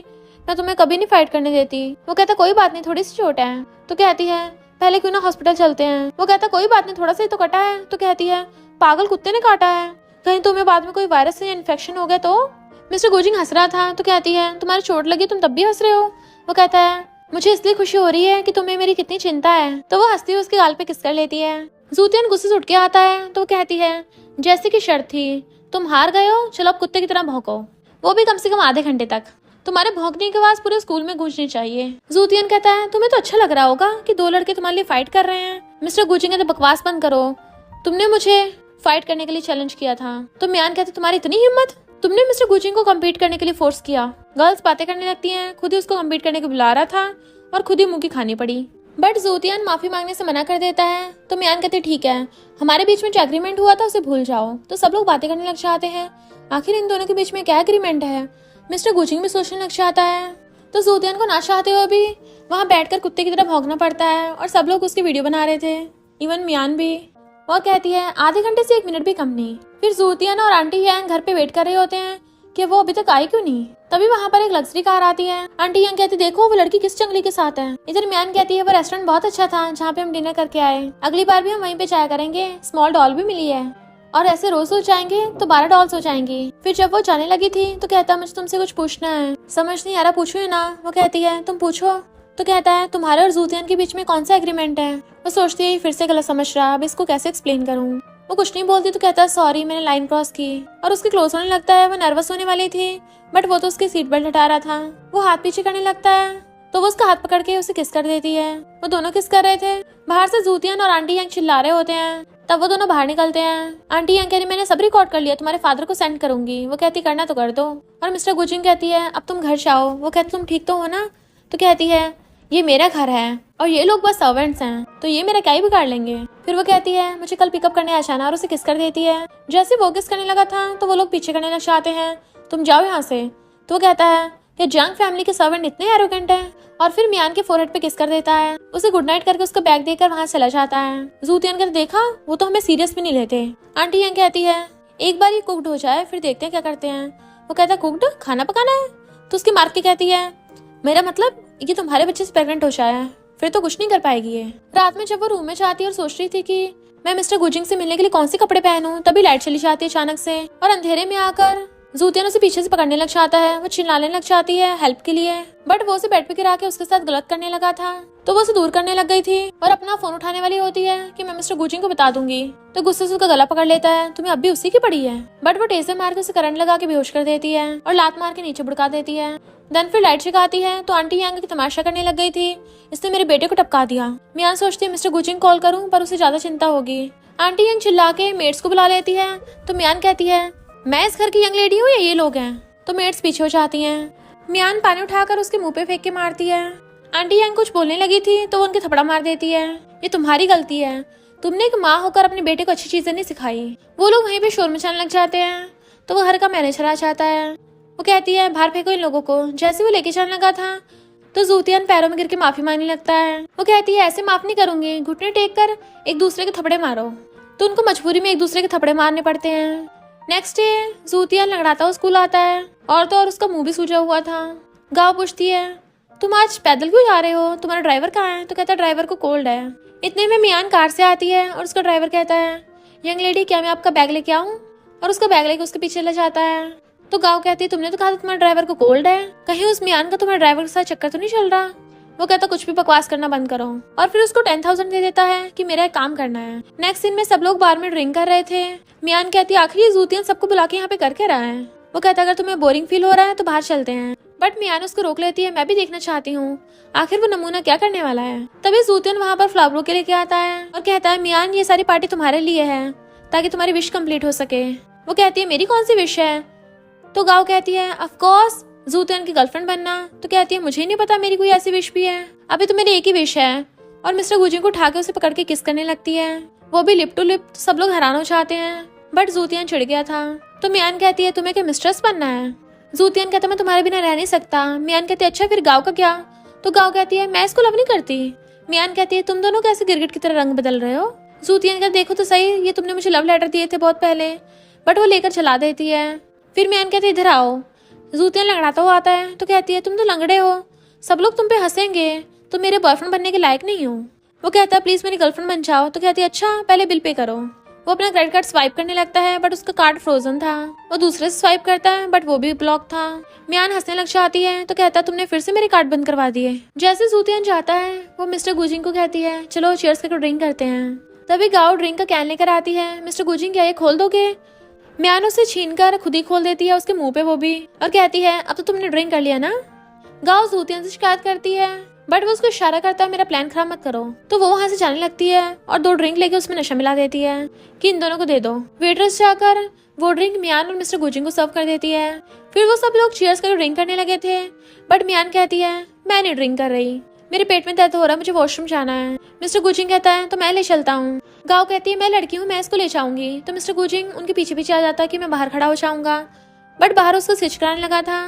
मैं तुम्हें कभी नहीं फाइट करने देती। वो कहता कोई बात नहीं, थोड़ी सी चोट है। तो कहती है पहले क्यों ना हॉस्पिटल चलते हैं। वो कहता कोई बात नहीं, थोड़ा सा ही तो कटा है। तो कहती है पागल कुत्ते ने काटा है, कहीं तुम्हें बाद में कोई वायरस से इन्फेक्शन हो गया तो। मिस्टर गुचिंग हंस रहा था तो कहती है तुम्हारी चोट लगी तुम तब भी हंस रहे हो। वो कहता है मुझे इसलिए खुशी हो रही है कि तुम्हें मेरी कितनी चिंता है। तो वो हंसती हुई उसके गाल पे किस कर लेती है। जूतियन गुस्से से उठ के आता है तो वो कहती है जैसे की शर्त थी तुम हार गए हो, चलो अब कुत्ते की तरह भौंको, वो भी कम से कम आधे घंटे तक। तुम्हारे भौंकने की आवाज पूरे स्कूल में गूंजनी चाहिए। जूतियन कहता है तुम्हें तो अच्छा लग रहा होगा कि 2 लड़के तुम्हारे लिए फाइट कर रहे हैं। मिस्टर गुचिंग कहता बकवास बंद करो, तुमने मुझे फाइट करने के लिए चैलेंज किया था। तो मियान कहते तुम्हारी इतनी हिम्मत, तुमने मिस्टर गुचिंग को कम्पीट करने के लिए फोर्स किया। गर्ल्स बातें करने लगती हैं, खुद ही उसको कम्पीट करने को बुला रहा था और खुद ही मुंह की खानी पड़ी। बट जूतियन माफी मांगने से मना कर देता है तो मियान कहते ठीक है, हमारे बीच में जो एग्रीमेंट हुआ था उसे भूल जाओ। तो सब लोग बातें करने लग जाते हैं, आखिर इन दोनों के बीच में क्या एग्रीमेंट है। मिस्टर गुचिंग भी सोचने लग जाता है तो जूतियन को ना चाहते हुए भी वहाँ बैठकर कुत्ते की तरह भौंकना पड़ता है और सब लोग उसकी वीडियो बना रहे थे, इवन मियान भी। वो कहती है आधे घंटे से 1 मिनट भी कम नहीं। फिर जूतियन और आंटी यांग घर पे वेट कर रहे होते हैं कि वो अभी तक आई क्यों नहीं। तभी वहाँ पर एक लग्जरी कार आती है। आंटी यांग कहती देखो वो लड़की किस जंगली के साथ है। इधर मियान कहती है वो रेस्टोरेंट बहुत अच्छा था जहाँ पे हम डिनर करके आए, अगली बार भी हम वहीं पे जाया करेंगे, स्मॉल डॉल भी मिली है और ऐसे रोज जाएंगे तो 12 डॉल्स हो जाएंगी। फिर जब वो जाने लगी थी तो कहता मुझे तुमसे कुछ पूछना है। समझ नहीं आ रहा, पूछो ना। वो कहती है तुम पूछो। तो कहता है तुम्हारे और जूतियन के बीच में कौन सा एग्रीमेंट है। वो सोचती है फिर से गलत समझ रहा, अब इसको कैसे एक्सप्लेन करूँ। वो कुछ नहीं बोलती तो कहता है सॉरी मैंने लाइन क्रॉस की, और उसके क्लोज होने लगता है। वो नर्वस होने वाली थी बट वो तो उसकी सीट बेल्ट हटा रहा था। वो हाथ पीछे करने लगता है तो वो उसका हाथ पकड़ के उसे किस कर देती है। वो दोनों किस कर रहे थे, बाहर से जूतियन और आंटी यांग चिल्ला रहे होते हैं। तब वो दोनों बाहर निकलते हैं। आंटी यांग कह रही मैंने सब रिकॉर्ड कर लिया, तुम्हारे फादर को सेंड करूंगी। वो कहती करना तो कर दो। और मिस्टर गुचिंग कहती है अब तुम घर जाओ। वो कहती तुम ठीक तो हो ना। तो कहती है ये मेरा घर है और ये लोग बस सर्वेंट्स हैं तो ये मेरा क्या ही बिगाड़ लेंगे। फिर वो कहती है मुझे कल पिकअप करने आ जाना, और उसे किस कर देती है। जैसे वो किस करने लगा था तो वो लोग पीछे करने लग जाते हैं, तुम जाओ यहाँ से। तो वो कहता है कि जंग फैमिली के सर्वेंट इतने एरोगेंट हैं, और फिर मियान के फोरहेड पे किस कर देता है। उसे गुड नाइट करके उसका बैग देकर वहाँ चला जाता है। जूतियन कहते देखा वो तो हमें सीरियस भी नहीं लेते। आंटी यांग कहती है एक बार ये कुकड हो जाए फिर देखते हैं क्या करते हैं। वो कहता है कुकड खाना पकाना है। तो उसकी मार के कहती है मेरा मतलब ये तुम्हारे बच्चे से प्रेग्नेंट हो जाए फिर तो कुछ नहीं कर पाएगी ये। रात में जब वो रूम में जाती है और सोच रही थी कि मैं मिस्टर गुचिंग से मिलने के लिए कौन से कपड़े पहनूं, तभी लाइट चली जाती है अचानक से और अंधेरे में आकर जूतियन उसे पीछे से पकड़ने लग जाता है, वो चिल्लाने लग जाती है हेल्प के लिए, बट वो उसे बेड पे गिरा के उसके साथ गलत करने लगा था, तो वो उसे दूर करने लग गई थी और अपना फोन उठाने वाली होती है कि मैं मिस्टर गुजिंग को बता दूंगी, तो गुस्से से उसका गला पकड़ लेता है, तुम्हें अब भी उसी की पड़ी है, बट वो टेसे मार के उसे करंट लगा के बेहोश कर देती है और लात मार के नीचे बुड़का देती है। देन फिर लाइट जगाती है तो आंटी यांग की तमाशा करने लग गई थी, इसने मेरे बेटे को टपका दिया। मियान सोचती है मिस्टर गुजिंग कॉल करूं, पर उसे ज्यादा चिंता होगी। आंटी यांग चिल्ला के मेड्स को बुला लेती है, तो मियान कहती है मैं इस घर की यंग लेडी हूँ या ये लोग हैं, तो मेड्स पीछे हो जाती हैं। मियान पानी उठाकर उसके मुंह पे फेंक के मारती है। आंटी यांग कुछ बोलने लगी थी तो वो उनके थपड़ा मार देती है, ये तुम्हारी गलती है, तुमने एक माँ होकर अपने बेटे को अच्छी चीजें नहीं सिखाई। वो लोग वहीं पे शोर मचाने लग जाते हैं, तो वो घर का मैनेजर आ जाता है। वो कहती है बाहर फेंको इन लोगों को। जैसे वो लेके जाने लगा था तो जूतियन पैरों में गिर के माफी मांगने लगता है। वो कहती है ऐसे माफ नहीं करूंगी, घुटने टेक कर एक दूसरे के थपड़े मारो, तो उनको मजबूरी में एक दूसरे के थपड़े मारने पड़ते हैं। नेक्स्ट डे जूतियन लंगड़ाता हुआ स्कूल आता है और तो और उसका मुंह भी सूजा हुआ था। गाँव पूछती है तुम आज पैदल क्यों जा रहे हो, तुम्हारा ड्राइवर कहाँ है, तो कहता है ड्राइवर को कोल्ड है। इतने में मियान कार से आती है और उसका ड्राइवर कहता है यंग लेडी क्या मैं आपका बैग लेके आऊं, और उसका बैग लेके उसके पीछे ले जाता है। तो गाँव कहती है तुमने तो कहा था तुम्हारे ड्राइवर को कोल्ड है, कहीं उस मियान का तुम्हारे ड्राइवर के साथ चक्कर तो नहीं चल रहा। वो कहता कुछ भी बकवास करना बंद करो, और फिर उसको 10,000 दे देता है कि मेरा एक काम करना है। नेक्स्ट दिन में सब लोग बार में ड्रिंक कर रहे थे। मियान कहती है आखिर ये जूतियन सबको बुला के यहाँ पे करके रहा है। वो कहता अगर तुम्हें बोरिंग फील हो रहा है तो बाहर चलते हैं, बट मियान उसको रोक लेती है, मैं भी देखना चाहती हूँ आखिर वो नमूना क्या करने वाला है। तभी जूतियन वहाँ पर फ्लावर के लेके आता है और कहता है मियान ये सारी पार्टी तुम्हारे लिए है ताकि तुम्हारी विश कंप्लीट हो सके। वो कहती है मेरी कौन सी विश है, तो गाँव कहती है ऑफ कोर्स जूतियन की गर्लफ्रेंड बनना। तो कहती है मुझे नहीं पता मेरी कोई ऐसी विश भी है, अभी तो मेरी एक ही विश है। और मिस्टर गुजिंग को उठा के उसे पकड़ के किस करने लगती है, वो भी लिप टू लिप। तो सब लोग हैरान हो जाते हैं, बट जूतियन चिढ़ गया था। तो मियान कहती है तुम्हें क्या मिस्ट्रेस बनना है। जूतियन कहता मैं तुम्हारे बिना रह नहीं सकता। मियान कहती है अच्छा फिर गाँव का क्या, तो गाँव कहती है मैं इसको लव नहीं करती। मियान कहती है तुम दोनों कैसे गिरगिट की तरह रंग बदल रहे हो। जूतियन कहती देखो तो सही, ये तुमने मुझे लव लेटर दिए थे बहुत पहले, बट वो लेकर चला देती है। फिर मियान कहती है इधर आओ। जूतियन लंगड़ाता हुआ आता है, तो कहती है तुम तो लंगड़े हो, सब लोग तुम पे हंसेंगे, तो मेरे बॉयफ्रेंड बनने के लायक नहीं हो। वो कहता है प्लीज मेरी गर्लफ्रेंड बन जाओ। तो कहती है अच्छा पहले बिल पे करो। वो अपना क्रेडिट कार्ड स्वाइप करने लगता है, बट उसका कार्ड फ्रोजन था। वो दूसरे से स्वाइप करता है, बट वो भी ब्लॉक था। मियान हंसने लग जाती है, तो कहता है तुमने फिर से मेरे कार्ड बंद करवा दिए। जैसे जूतियन जाता है वो मिस्टर गुजिंग को कहती है चलो चीयर्स करके ड्रिंक करते हैं। तभी गाँव ड्रिंक का कैन लेकर आती है। मिस्टर गुजिंग क्या ये खोल दोगे। मियान उसे छीन कर खुद ही खोल देती है उसके मुंह पे, वो भी, और कहती है अब तो तुमने ड्रिंक कर लिया ना। गाँव जूतियन से शिकायत करती है, बट वो उसको इशारा करता है मेरा प्लान खराब मत करो। तो वो वहाँ से जाने लगती है और 2 ड्रिंक लेके उसमें नशा मिला देती है कि इन दोनों को दे दो। वेटरेस जाकर वो ड्रिंक मियान और मिस्टर गुजिंग को सर्व कर देती है। फिर वो सब लोग चीयर्स करके ड्रिंक करने लगे थे, बट मियान कहती है मैं नहीं ड्रिंक कर रही, मेरे पेट में दर्द हो रहा है, मुझे वॉशरूम जाना है। मिस्टर गुजिंग कहता है तो मैं ले चलता हूँ। गाँव कहती है मैं लड़की हूँ, मैं इसको ले जाऊंगी। तो मिस्टर गुजिंग उनके पीछे पीछे आ जाता है कि मैं बाहर खड़ा हो जाऊंगा, बट बाहर उसको स्विच कराने लगा था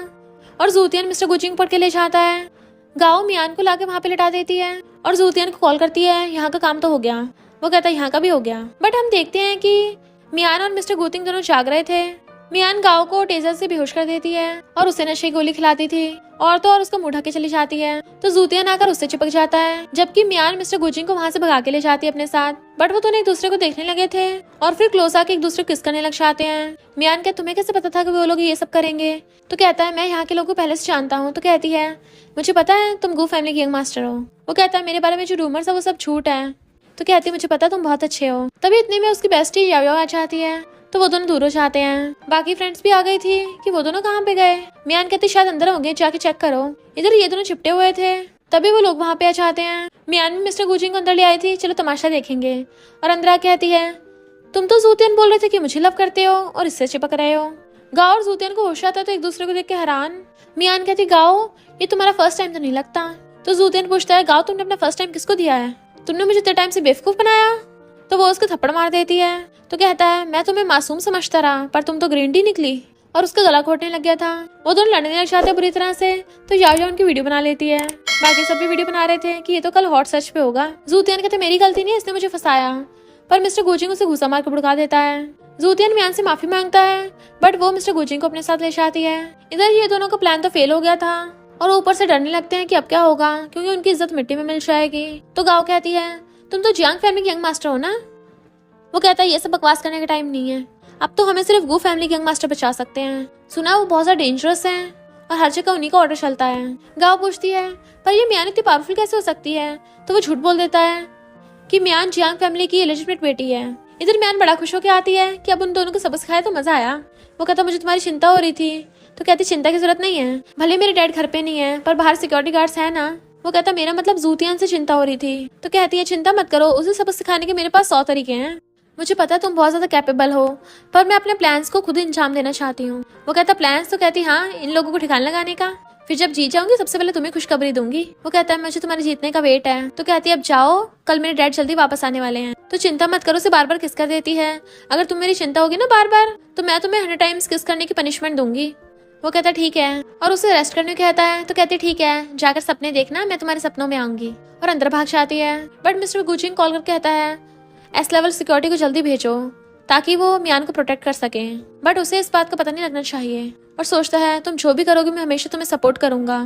और जूतियन मिस्टर गुजिंग पढ़ के ले जाता है। गाँव मियान को लाके वहाँ पे लिटा देती है और जूतियन को कॉल करती है यहाँ का काम तो हो गया। वो कहता है यहाँ का भी हो गया, बट हम देखते हैं कि मियान और मिस्टर गुजिंग दोनों जाग रहे थे। मियान गाँव को टेजर से बेहोश कर देती है और उसे नशे की गोली खिलाती थी, और तो और उसका मुंह ढक के चली जाती है। तो जूतियन आकर उससे चिपक जाता है, जबकि मियान मिस्टर गुजिंग को वहाँ से भगा के ले जाती है अपने साथ। बट वो दोनों एक दूसरे को देखने लगे थे और फिर क्लोज आके एक दूसरे को किस करने लग जाते हैं। मियान कहता तुम्हें कैसे पता था कि वो लोग ये सब करेंगे। तो कहता है मैं यहाँ के लोगों को पहले से जानता हूँ। तो कहती है मुझे पता है तुम गू फैमिली की यंग मास्टर हो। वो कहता है मेरे बारे में जो रूमर्स है वो सब झूठ है। तो कहती है मुझे पता तुम बहुत अच्छे हो। तभी इतने में उसकी बेस्टी याओ आ जाती है, तो वो दोनों दूर हो जाते हैं। बाकी फ्रेंड्स भी आ गई थी कि वो दोनों कहाँ पे गए। मियान कहती शायद अंदर होंगे, जाके चेक करो। इधर ये दोनों चिपटे हुए थे, तभी वो लोग वहाँ पे आ जाते हैं। मियान भी मिस्टर गुजिंग को अंदर ले आई थी, चलो तमाशा देखेंगे, और अंदर कहती है तुम तो जूतियन बोल रहे थे कि मुझे लव करते हो और इससे चिपक रहे हो। गाँव और जूतियन को होश आता है तो एक दूसरे को देख के हैरान। मियान कहती गाँव ये तुम्हारा फर्स्ट टाइम तो नहीं लगता। तो जूतियन पूछता है गाँव तुमने अपना फर्स्ट टाइम किसको दिया है, तुमने मुझे इतने टाइम से बेवकूफ बनाया। तो वो उसको थप्पड़ मार देती है। तो कहता है मैं तुम्हें मासूम समझता रहा, पर तुम तो ग्रीन टी निकली, और उसका गला घोटने लग गया था। वो दोनों लड़ने लग जाते हैं बुरी तरह से। तो याओ उनकी वीडियो बना लेती है। बाकी सब भी वीडियो बना रहे थे कि ये तो कल हॉट सर्च पे होगा। जूतियन कहते मेरी गलती नहीं, इसने मुझे फंसाया, पर मिस्टर गुजिंग उसे घुसा मार के भड़का देता है। जूतियन मियान से माफी मांगता है, बट वो मिस्टर गुजिंग को अपने साथ ले जाती है। इधर ये दोनों का प्लान तो फेल हो गया था और ऊपर से डरने लगते हैं कि अब क्या होगा, क्योंकि उनकी इज्जत मिट्टी में मिल जाएगी। तो गाँव कहती है तुम तो जियांग फैमिली की यंग मास्टर हो ना। वो कहता है ये सब बकवास करने का टाइम नहीं है, अब तो हमें सिर्फ गू फैमिली गैंग मास्टर बचा सकते हैं। सुना वो बहुत ज्यादा डेंजरस हैं और हर जगह उन्हीं का ऑर्डर चलता है। गाओ पूछती है पर ये मियान इतनी पावरफुल कैसे हो सकती है, तो वो झूठ बोल देता है कि मियान जियांग फैमिली की इलिजिटेट बेटी है। इधर मियान बड़ा खुश होकर आती है कि अब उन दोनों को सबक सिखाया तो मजा आया। वो कहता मुझे तुम्हारी चिंता हो रही थी, तो कहती चिंता की जरूरत नहीं है, भले मेरे डैड घर पे नहीं है पर बाहर सिक्योरिटी गार्ड्स है ना। वो कहता मेरा मतलब जूतियान से चिंता हो रही थी, तो कहती है चिंता मत करो, उसे सबक सिखाने के मेरे पास 100 तरीके हैं। मुझे पता है तुम बहुत ज्यादा कैपेबल हो, पर मैं अपने प्लान्स को खुद अंजाम देना चाहती हूँ। वो कहता प्लान्स, तो कहती हाँ इन लोगों को ठिकाना लगाने का, फिर जब जीत जाऊंगी सबसे पहले तुम्हें खुशखबरी दूंगी। वो कहता है मुझे तुम्हारे जीतने का वेट है, तो कहती है अब जाओ, कल मेरे डैड जल्दी वापस आने वाले हैं, तो चिंता मत करो। उसे बार बार किस कर देती है, अगर तुम मेरी चिंता होगी ना बार बार, तो मैं तुम्हें 100 टाइम्स किस करने की पनिशमेंट दूंगी। वो कहता ठीक है और उसे रेस्ट करने को कहता है, तो कहती ठीक है जाकर सपने देखना, मैं तुम्हारे सपनों में आऊंगी, और अंदर भाग जाती है। बट मिस्टर गुचिंग कॉल करके कहता है एस लेवल सिक्योरिटी को जल्दी भेजो ताकि वो मियान को प्रोटेक्ट कर सके। बट उसे इस बात का पता नहीं लगना चाहिए और सोचता है तुम जो भी करोगे मैं हमेशा तुम्हें सपोर्ट करूंगा,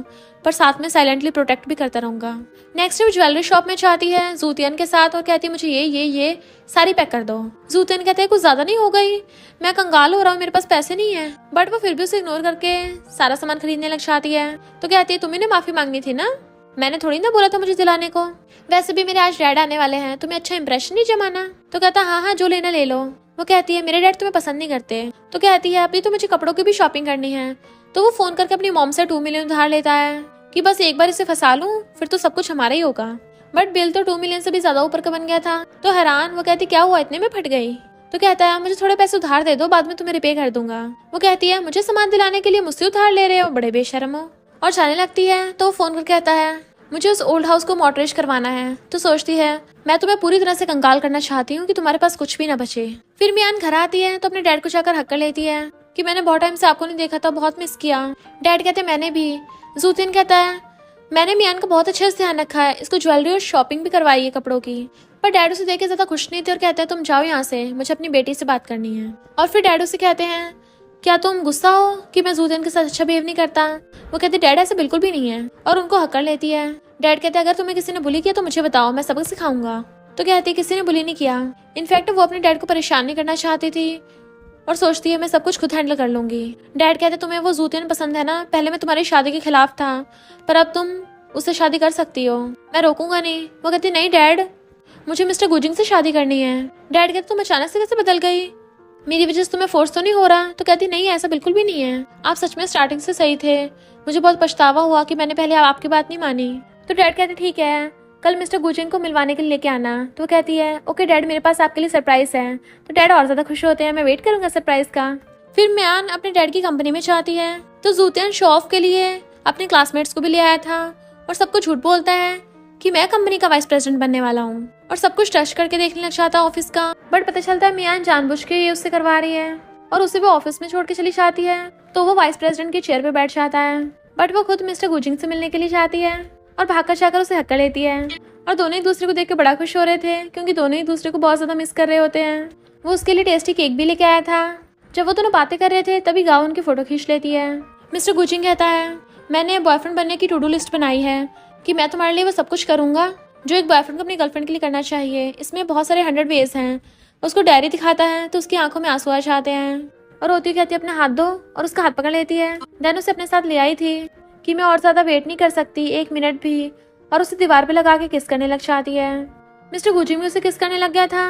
पर साथ में साइलेंटली प्रोटेक्ट भी करता रहूंगा। नेक्स्ट वो ज्वेलरी शॉप में जाती है जूतियन के साथ और कहती है मुझे ये सारी पैक कर दो। जूतियन कहते हैं कुछ ज्यादा नहीं हो गई, मैं कंगाल हो रहा हूँ, मेरे पास पैसे नहीं है। बट वो फिर भी उसे इग्नोर करके सारा सामान खरीदने लग जाती है। तो कहती है तुम्हें माफी मांगनी थी ना, मैंने थोड़ी ना बोला था मुझे दिलाने को, वैसे भी मेरे आज डैड आने वाले हैं, तुम्हें अच्छा इंप्रेशन नहीं जमाना। तो कहता हाँ जो लेना ले लो। वो कहती है मेरे डैड तुम्हें पसंद नहीं करते। तो कहती है अभी तो मुझे कपड़ों की भी शॉपिंग करनी है। तो वो फोन करके अपनी मॉम से 2 मिलियन उधार लेता है कि बस एक बार इसे फंसा लूं फिर तो सब कुछ हमारा ही होगा। बट बिल तो 2 मिलियन से भी ज्यादा ऊपर का बन गया था। तो हैरान वो कहती क्या हुआ इतने में फट गई। तो कहता है मुझे थोड़े पैसे उधार दे दो, बाद में तुम्हें रिपे कर दूंगा। वो कहती है मुझे सामान दिलाने के लिए मुझसे उधार ले रहे हो, बड़े बेशर्म हो, और जाने लगती है। तो वो फोन करके कहता है मुझे उस ओल्ड हाउस को मॉडरेज करवाना है। तो सोचती है मैं तुम्हें पूरी तरह से कंगाल करना चाहती हूँ कि तुम्हारे पास कुछ भी ना बचे। फिर मियान घर आती है तो अपने डैड को जाकर हक कर लेती है कि मैंने बहुत टाइम से आपको नहीं देखा था, बहुत मिस किया। डैड कहते मैंने भी। जूतिन कहता है मैंने मियान का बहुत अच्छे से ध्यान रखा है, इसको ज्वेलरी और शॉपिंग भी करवाई है कपड़ों की। पर डैड उसे देख के ज्यादा खुश नहीं थे और कहते हैं तुम जाओ यहाँ से, मुझे अपनी बेटी से बात करनी है। और फिर डैड उसे कहते हैं क्या तुम गुस्सा हो कि मैं जूतिन के साथ अच्छा बिहेव नहीं करता। वो कहते डैड ऐसे बिल्कुल भी नहीं है, और उनको हक कर लेती है। डैड कहते अगर तुम्हें किसी ने बुली किया तो मुझे बताओ, मैं सबक सिखाऊंगा। तो कहती किसी ने बुली नहीं किया, इनफैक्ट वो अपने डैड को परेशान नहीं करना चाहती थी और सोचती है मैं सब कुछ खुद हैंडल कर लूंगी। डैड कहते तुम्हें वो जूतियन पसंद है ना, पहले मैं तुम्हारी शादी के खिलाफ था पर अब तुम उससे शादी कर सकती हो, मैं रोकूंगा नहीं। वो कहती नहीं डैड मुझे मिस्टर गुजिंग से शादी करनी है। डैड कहते तुम अचानक से कैसे बदल गई, मेरी वजह से तुम्हें फोर्स तो नहीं हो रहा। तो कहती नहीं ऐसा बिल्कुल भी नहीं है, आप सच में स्टार्टिंग से सही थे, मुझे बहुत पछतावा हुआ कि मैंने पहले आपकी बात नहीं मानी। तो डैड कहते ठीक है कल मिस्टर गुजिंग को मिलवाने के लिए लेके आना। तो वो कहती है ओके डैड मेरे पास आपके लिए सरप्राइज है। तो डैड और ज्यादा खुश होते हैं, मैं वेट करूंगा सरप्राइज का। फिर मियान अपने डैड की कंपनी में जाती है तो जूतियन शो ऑफ के लिए अपने क्लासमेट्स को भी ले आया था और सबको झूठ बोलता है कि मैं कंपनी का वाइस प्रेसिडेंट बनने वाला हूँ और सब कुछ टच करके देखने लग जाता है ऑफिस का। बट पता चलता है मियान जानबूझ के ये उससे करवा रही है और उसे वो ऑफिस में छोड़ के चली जाती है। तो वो वाइस प्रेसिडेंट की चेयर पे बैठ जाता है, बट वो खुद मिस्टर गुजिंग से मिलने के लिए जाती है और भागकर जाकर उसे हक कर लेती है। और दोनों एक दूसरे को देख के बड़ा खुश हो रहे थे क्योंकि दोनों एक दूसरे को बहुत ज्यादा मिस कर रहे होते हैं। वो उसके लिए टेस्टी केक भी लेके आया था। जब वो दोनों बातें कर रहे थे तभी गाओ उनकी फोटो खींच लेती है। मिस्टर गुजिंग कहता है मैंने बॉयफ्रेंड बनने की टू डू लिस्ट बनाई है कि मैं तुम्हारे लिए वो सब कुछ करूंगा जो एक बॉयफ्रेंड को अपनी गर्लफ्रेंड के लिए करना चाहिए। इसमें बहुत सारे 100 वेज हैं। उसको डायरी दिखाता है तो उसकी आंखों में आंसू आ जाते हैं और रोती कहती है अपना हाथ दो और उसका हाथ पकड़ लेती है। देन उसे अपने साथ ले आई थी कि मैं और ज्यादा वेट नहीं कर सकती 1 मिनट भी, और उसे दीवार पे लगा के किस करने लग जाती है। मिस्टर गुजिंग भी उसे किस करने लग गया था।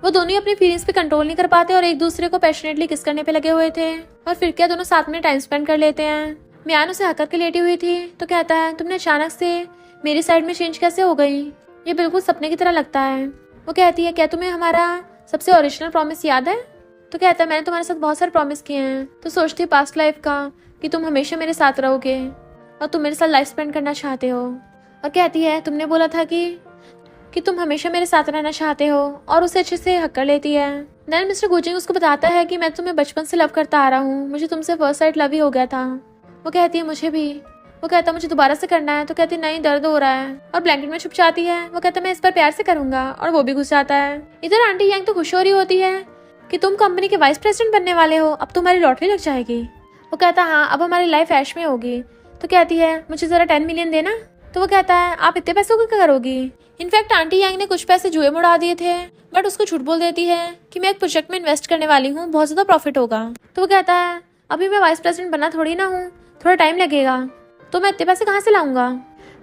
वो दोनों ही अपनी फीलिंग्स पे कंट्रोल नहीं कर पाते और एक दूसरे को पैशनेटली किस करने पे लगे हुए थे और फिर क्या दोनों साथ में टाइम स्पेंड कर लेते हैं। मियान उसे हक करके लेटी हुई थी तो कहता है तुमने अचानक से मेरी साइड में चेंज कैसे हो गई, ये बिल्कुल सपने की तरह लगता है। वो कहती है क्या तुम्हें हमारा सबसे ओरिजिनल प्रॉमिस याद है। तो कहता है मैंने तुम्हारे साथ बहुत सारे प्रॉमिस किए हैं। तो सोचती है पास्ट लाइफ का कि तुम हमेशा मेरे साथ रहोगे और तुम मेरे साथ लाइफ स्पेंड करना चाहते हो। और कहती है तुमने बोला था कि तुम हमेशा मेरे साथ रहना चाहते हो, और उसे अच्छे से हक कर लेती है। देन मिस्टर गुजिंग उसको बताता है कि मैं तुम्हें बचपन से लव करता आ रहा हूँ, मुझे तुमसे फर्स्ट साइड लव ही हो गया था। वो कहती है मुझे भी। वो कहता मुझे दोबारा से करना है। तो कहती नहीं दर्द हो रहा है, और ब्लैंकेट में छुप जाती है। वो कहता मैं इस पर प्यार से करूंगा, और वो भी घुस जाता है। इधर आंटी यांग तो खुश हो रही होती है कि तुम कंपनी के वाइस प्रेसिडेंट बनने वाले हो, अब तुम्हारी लॉटरी लग जाएगी। वो कहता हाँ अब हमारी लाइफ ऐश में होगी। तो कहती है मुझे जरा 10 मिलियन देना। तो वो कहता है आप इतने पैसों को क्या करोगी, इनफैक्ट आंटी यांग ने कुछ पैसे जुए में उड़ा दिए थे, बट उसको झूठ बोल देती है कि मैं एक प्रोजेक्ट में इन्वेस्ट करने वाली हूँ, बहुत ज़्यादा प्रॉफिट होगा। तो वो कहता है अभी मैं वाइस प्रेसिडेंट बना थोड़ी ना हूँ, थोड़ा टाइम लगेगा, तो मैं इतने पैसे कहाँ से लाऊंगा।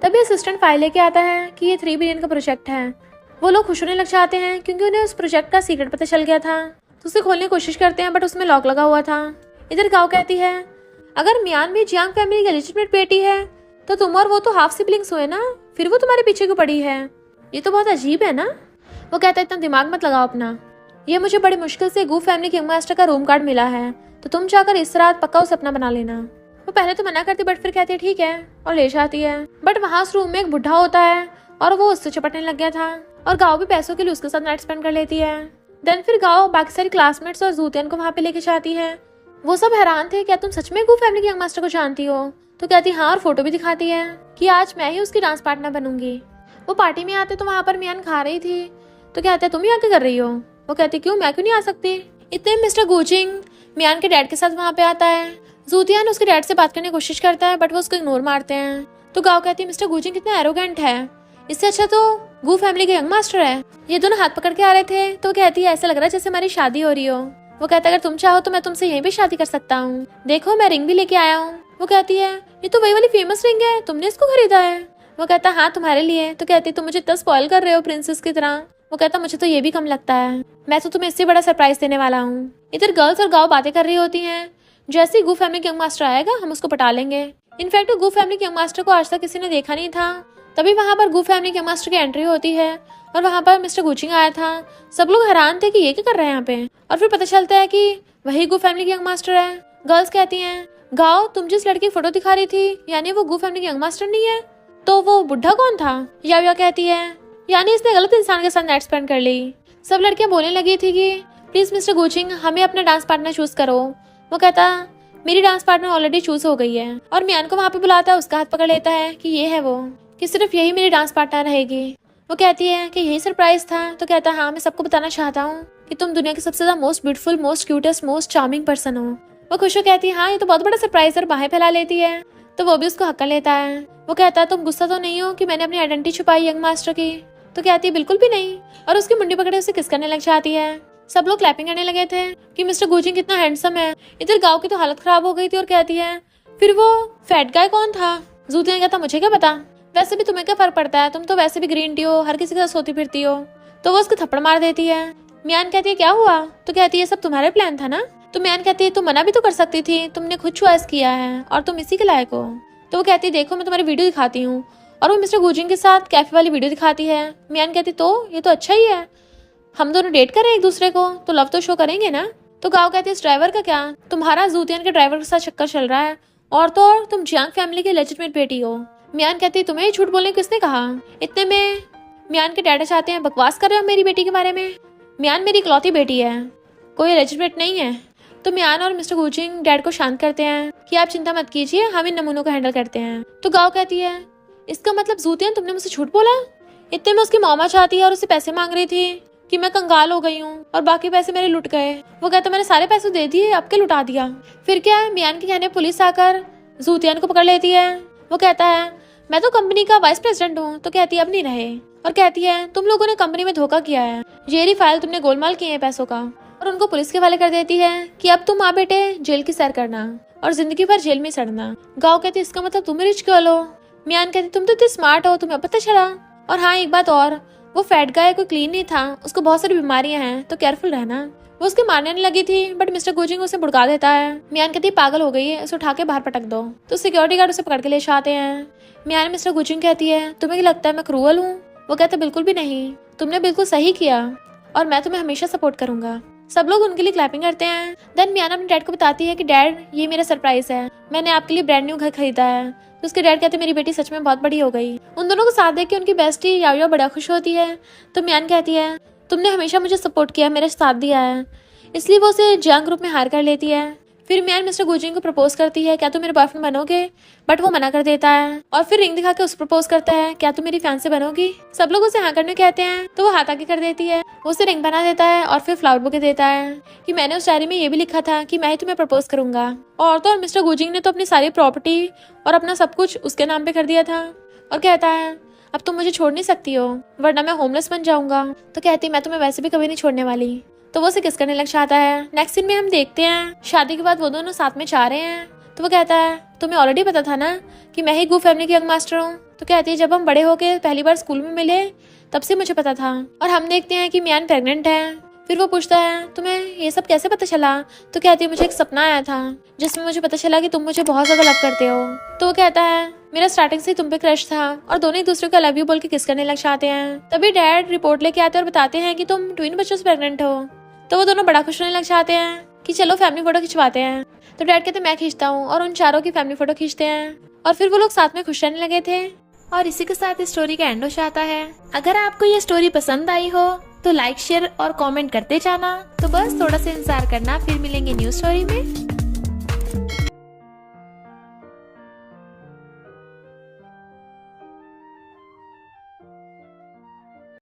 तभी असिस्टेंट फाइल लेके आता है कि ये 3 बिलियन का प्रोजेक्ट है। वो लोग खुश होने लग जाते हैं क्योंकि उन्हें उस प्रोजेक्ट का सीक्रेट पता चल गया था। तो उसे खोलने की कोशिश करते हैं बट उसमें लॉक लगा हुआ था। इधर गाओ कहती है अगर मियान भी जियांग फैमिली की लेजिटिमेट बेटी है तो तुम और वो तो हाफ सिबलिंग्स हुए ना, फिर वो तुम्हारे पीछे क्यों पड़ी है? ये तो बहुत अजीब है ना। वो कहता है इतना दिमाग मत लगाओ अपना, ये मुझे बड़ी मुश्किल से गू फैमिली किंग मास्टर का रूम कार्ड मिला है, तो तुम जाकर इस रात पक्का उसे अपना बना लेना। वो पहले तो मना करती बट फिर कहती है ठीक है और ले जाती है। बट वहाँ उस रूम में एक बुढ़ा होता है और वो उससे चिपटने लग गया था और गाओ भी पैसों के लिए उसके साथ नाइट स्पेंड कर लेती है। देन फिर गाओ बाकी सारी क्लासमेट्स और जूतियन को वहाँ पे लेके जाती है। वो सब हैरान थे क्या तुम सच में गू फैमिली के यंग मास्टर को जानती हो? तो कहती हाँ, और फोटो भी दिखाती है कि आज मैं ही उसकी डांस पार्टनर बनूंगी। वो पार्टी में आते तो वहाँ पर मियान खा रही थी, तो कहते हैं तुम यहाँ क्या कर रही हो? वो कहती क्यों, मैं क्यों नहीं आ सकती? इतने मिस्टर गुचिंग मियान के डैड के साथ वहाँ पे आता है। जूतियान उसके डैड से बात करने की कोशिश करता है बट वो उसको इग्नोर मारते हैं। तो गाओ कहती है मिस्टर गुचिंग कितना एरोगेंट है, इससे अच्छा तो गू फैमिली के यंग मास्टर है। ये दोनों हाथ पकड़ के आ रहे थे तो कहती है ऐसा लग रहा है जैसे हमारी शादी हो रही हो। वो कहता है अगर तुम चाहो तो मैं तुमसे यहीं पे शादी कर सकता हूँ, देखो मैं रिंग भी लेके आया हूँ। वो कहती है ये तो वही वाली फेमस रिंग है, तुमने इसको खरीदा है? वो कहता हाँ तुम्हारे लिए। तो कहती तुम मुझे इतना स्पॉइल कर रहे हो प्रिंसेस की तरह। वो कहता मुझे तो ये भी कम लगता है, मैं तो तुम्हें इससे बड़ा सरप्राइज देने वाला हूँ। इधर गर्ल्स और गाँव बातें कर रही होती हैं, जैसे ही गू फैमिली के यंग मास्टर आएगा हम उसको पटा लेंगे। इनफैक्ट गू फैमिली के यंग मास्टर को आज तक किसी ने देखा नहीं था। तभी वहाँ पर गू फैमिली के यंग मास्टर की एंट्री होती है और वहाँ पर मिस्टर गुचिंग आया था। सब लोग हैरान थे कि ये क्या कर रहे हैं यहाँ पे, और फिर पता चलता है कि वही गू फैमिली के यंग मास्टर है। गर्ल्स कहती हैं गाओ तुम जिस लड़की की फोटो दिखा रही थी यानी वो गू फैमिली के यंग मास्टर नहीं है, तो वो बुढ़ा कौन था? याविया कहती है यानी इसने गलत इंसान के साथ नाइट स्पेंड कर ली। सब लड़कियां बोलने लगी थी कि प्लीज मिस्टर गुचिंग हमें अपना डांस पार्टनर चूज करो। वो कहता मेरी डांस पार्टनर ऑलरेडी चूज हो गई है, और मियान को वहाँ पे बुलाता है, उसका हाथ पकड़ लेता है कि ये है वो, कि सिर्फ यही मेरी डांस पार्टनर रहेगी। वो कहती है कि यही सरप्राइज था। तो कहता है हाँ मैं सबको बताना चाहता हूँ कि तुम दुनिया की सबसे ज्यादा most beautiful, most cutest, most charming person हो। वो खुश हो कहती है हाँ ये तो बहुत बड़ा सरप्राइज है, और बाहें फैला लेती है। तो वो भी उसको हक्का लेता है। वो कहता है तुम गुस्सा तो नहीं हो कि मैंने अपनी आइडेंटिटी छुपाई यंग मास्टर की? तो कहती है बिल्कुल भी नहीं, और उसकी मुंडी पकड़े उसे किस करने लग जाती है। सब लोग क्लैपिंग करने लगे थे कि मिस्टर गुचिंग कितना हैंडसम है। इधर गाँव की तो हालत खराब हो गई थी और कहती है फिर वो फैट गाय कौन था? जूतियां कहता मुझे क्या पता, वैसे भी तुम्हें क्या फर्क पड़ता है, तुम तो वैसे भी ग्रीन टी हो, हर किसी के साथ सोती फिरती हो। तो वो उसको थप्पड़ मार देती है। मियान कहती है क्या हुआ? तो कहती है सब तुम्हारे प्लान था ना? तो मियान कहती है तुम मना भी तो कर सकती थी, तुमने खुद चॉइस किया है और तुम इसी के लायक हो। तो वो कहती है देखो मैं तुम्हारी वीडियो दिखाती हूँ, और वो मिस्टर गुचिंग के साथ कैफे वाली वीडियो दिखाती है। मियान कहती तो ये तो अच्छा ही है, हम दोनों डेट करें एक दूसरे को तो लव तो शो करेंगे ना। तो गाँव कहती है इस ड्राइवर का क्या, तुम्हारा जूतियान के ड्राइवर के साथ चक्कर चल रहा है, और तो और तुम जियांग फैमिली की लेजिटिमेट बेटी हो। मियान कहती है तुम्हें ही झूठ बोलने किसने कहा? इतने में मियान के डैडा चाहते हैं बकवास कर रहे हो मेरी बेटी के बारे में, मियान मेरी इकलौती बेटी है, कोई लेजिटिमेट नहीं है। तो मियान और मिस्टर गुचिंग डैड को शांत करते हैं कि आप चिंता मत कीजिए, हम इन नमूनों को हैंडल करते हैं। तो गाँव कहती है इसका मतलब जूतियान तुमने मुझसे झूठ बोला? इतने में उसकी मामा चाहती है और उससे पैसे मांग रही थी कि मैं कंगाल हो गई हूँ और बाकी पैसे मेरे लुट गए। वो कहता मैंने सारे पैसे दे दिए, अब के लुटा दिया। फिर क्या है, मियान के कहने पुलिस आकर जूतियान को पकड़ लेती है। वो कहता है मैं तो कंपनी का वाइस प्रेसिडेंट हूँ। तो कहती है अब नहीं रहे, और कहती है तुम लोगों ने कंपनी में धोखा किया है, ये रही फाइल, तुमने गोलमाल किए हैं पैसों का, और उनको पुलिस के हवाले कर देती है कि अब तुम माँ बेटे जेल की सैर करना और जिंदगी भर जेल में सड़ना। गाँव कहती इसका मतलब तुम रिच गर्ल हो। मियान कहती तुम तो इतने स्मार्ट हो, तुम्हें पता चला। और हाँ एक बात और, वो फैट गाय कोई क्लीन नहीं था, उसको बहुत सारी बीमारियां हैं, तो केयरफुल रहना। वो उसके मारने नहीं लगी थी बट मिस्टर गुचिंग उसे भुड़का देता है। मियान कहती पागल हो गई है, उसे उठा के बाहर पटक दो। तो सिक्योरिटी गार्ड उसे पकड़ के ले जाते हैं। मियान मिस्टर गुचिंग कहती है तुम्हें क्या लगता है मैं क्रूअल हूँ? वो कहता बिल्कुल भी नहीं, तुमने बिल्कुल सही किया और मैं तुम्हें हमेशा सपोर्ट करूंगा। सब लोग उनके लिए क्लैपिंग करते हैं। देन मियान अपने डैड को बताती है कि डैड ये मेरा सरप्राइज है, मैंने आपके लिए ब्रांड न्यू घर खरीदा है। तो उसके डैड कहते मेरी बेटी सच में बहुत बड़ी हो गई। उन दोनों को साथ देख के उनकी बेस्टी याविया बड़ा खुश होती है। तो मियान कहती है तुमने हमेशा मुझे सपोर्ट किया, मेरा साथ दिया है, इसलिए वो उसे जियांग ग्रुप में हायर कर लेती है। फिर मियान मिस्टर गुचिंग को प्रपोज करती है क्या तुम मेरे बॉयफ्रेंड बनोगे? बट वो मना कर देता है, और फिर रिंग दिखा के उसे प्रपोज करता है क्या तुम मेरी फैंसे बनोगी? सब लोग उसे हाँ करने कहते हैं, तो वो हाथ आगे कर देती है। वो उसे रिंग बना देता है और फिर फ्लावर बुके देता है कि मैंने उस डायरी में ये भी लिखा था कि मैं ही तुम्हें प्रपोज करूंगा। और तो और मिस्टर गुचिंग ने तो अपनी सारी प्रॉपर्टी और अपना सब कुछ उसके नाम पे कर दिया था, और कहता है अब तुम मुझे छोड़ नहीं सकती हो, वरना मैं होमलेस बन जाऊंगा। तो कहती मैं तुम्हें वैसे भी कभी नहीं छोड़ने वाली। तो वो उसे किस करने लग जाता है। नेक्स्ट सीन में हम देखते हैं शादी के बाद वो दोनों साथ में जा रहे हैं। तो वो कहता है तुम्हें ऑलरेडी पता था ना कि मैं ही गू फैमिली की यंग मास्टर हूँ। तो कहती है जब हम बड़े होके पहली बार स्कूल में मिले तब से मुझे पता था। और हम देखते हैं कि मियान प्रेग्नेंट है। फिर वो पूछता है तुम्हें ये सब कैसे पता चला। तो कहती है मुझे एक सपना आया था जिसमें मुझे पता चला कि तुम मुझे बहुत ज्यादा लव करते हो। तो वो कहता है मेरा स्टार्टिंग से ही तुम पे क्रश था। और दोनों एक दूसरे को लव यू बोल के किस करने लग जाते हैं। तभी डैड रिपोर्ट लेके आते हैं और बताते हैं कि तुम ट्विन बच्चों से प्रेग्नेंट हो। तो वो दोनों बड़ा खुश होने लग जाते हैं कि चलो फैमिली फोटो खिंचवाते हैं। तो डैड कहते मैं खींचता हूँ और उन चारों की फैमिली फोटो खींचते हैं। और फिर वो लोग साथ में खुश रहने लगे थे। और इसी के साथ इस स्टोरी का एंड हो जाता है। अगर आपको ये स्टोरी पसंद आई हो तो लाइक शेयर और कमेंट करते जाना। तो बस थोड़ा सा इंतजार करना, फिर मिलेंगे न्यू स्टोरी में।